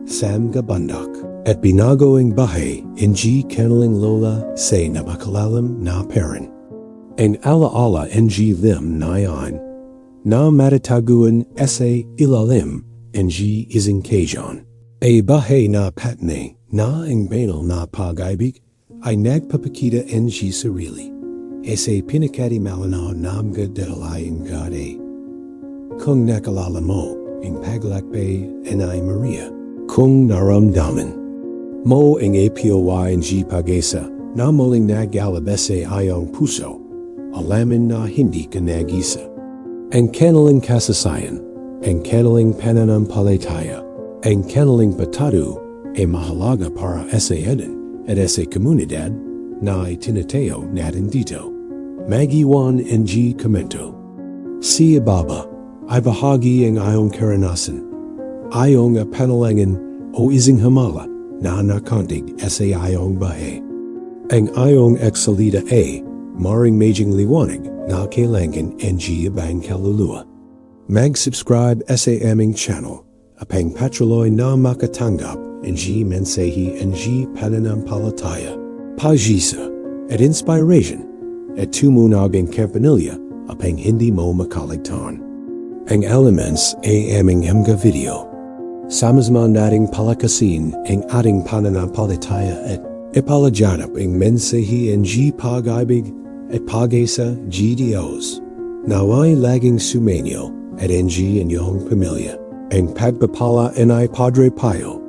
sa mga bandak, at binago ang bahay NG kanilang lola sa napakalalim na parent. Ang alaala NG lim na yan, na matataguan sa ilalim NG isang kajon. A bahay na patne na ang banal na pag-ibig ay nagpapakita NG sarili. Sa pinakati malanaw na mga dalalayang gade. Kung nakalala mo, ang paglakbay ay Maria. Kung naramdaman mo ang APOY NG pag-asa na muling nagalabese ayong puso, alamin na hindi ka nag-isa. Ang kanilang kasasayan, ang kanilang pananampalataya, ang kanilang patadu ay mahalaga para sa edad at sa komunidad na itinatayo natin dito. Mag-iwan NG komento. Si ibaba ay bahagi ang iyong karanasan, iyong panalangin o isang hamala na nakantig sa iyong bahay. Ang iyong eksalida ay maring medjing liwanag na kailangan NG abang kaluluwa. Mag-subscribe sa aming channel apang patuloy na makatanggap NG mensahe NG Pananampalataya, pag-isa at inspiration at tumunag ang kampanilya apang hindi mo makaligtaan. Ang elements ay aming mga video. Sama-sama nating palakasin ang ating pananampalataya at ipalaganap ang mensahe NG pag-ibig at pag-asa G Dios. Naway laging sumenyo at NG inyong pamilya. Ang pagpapala ay Padre Pio.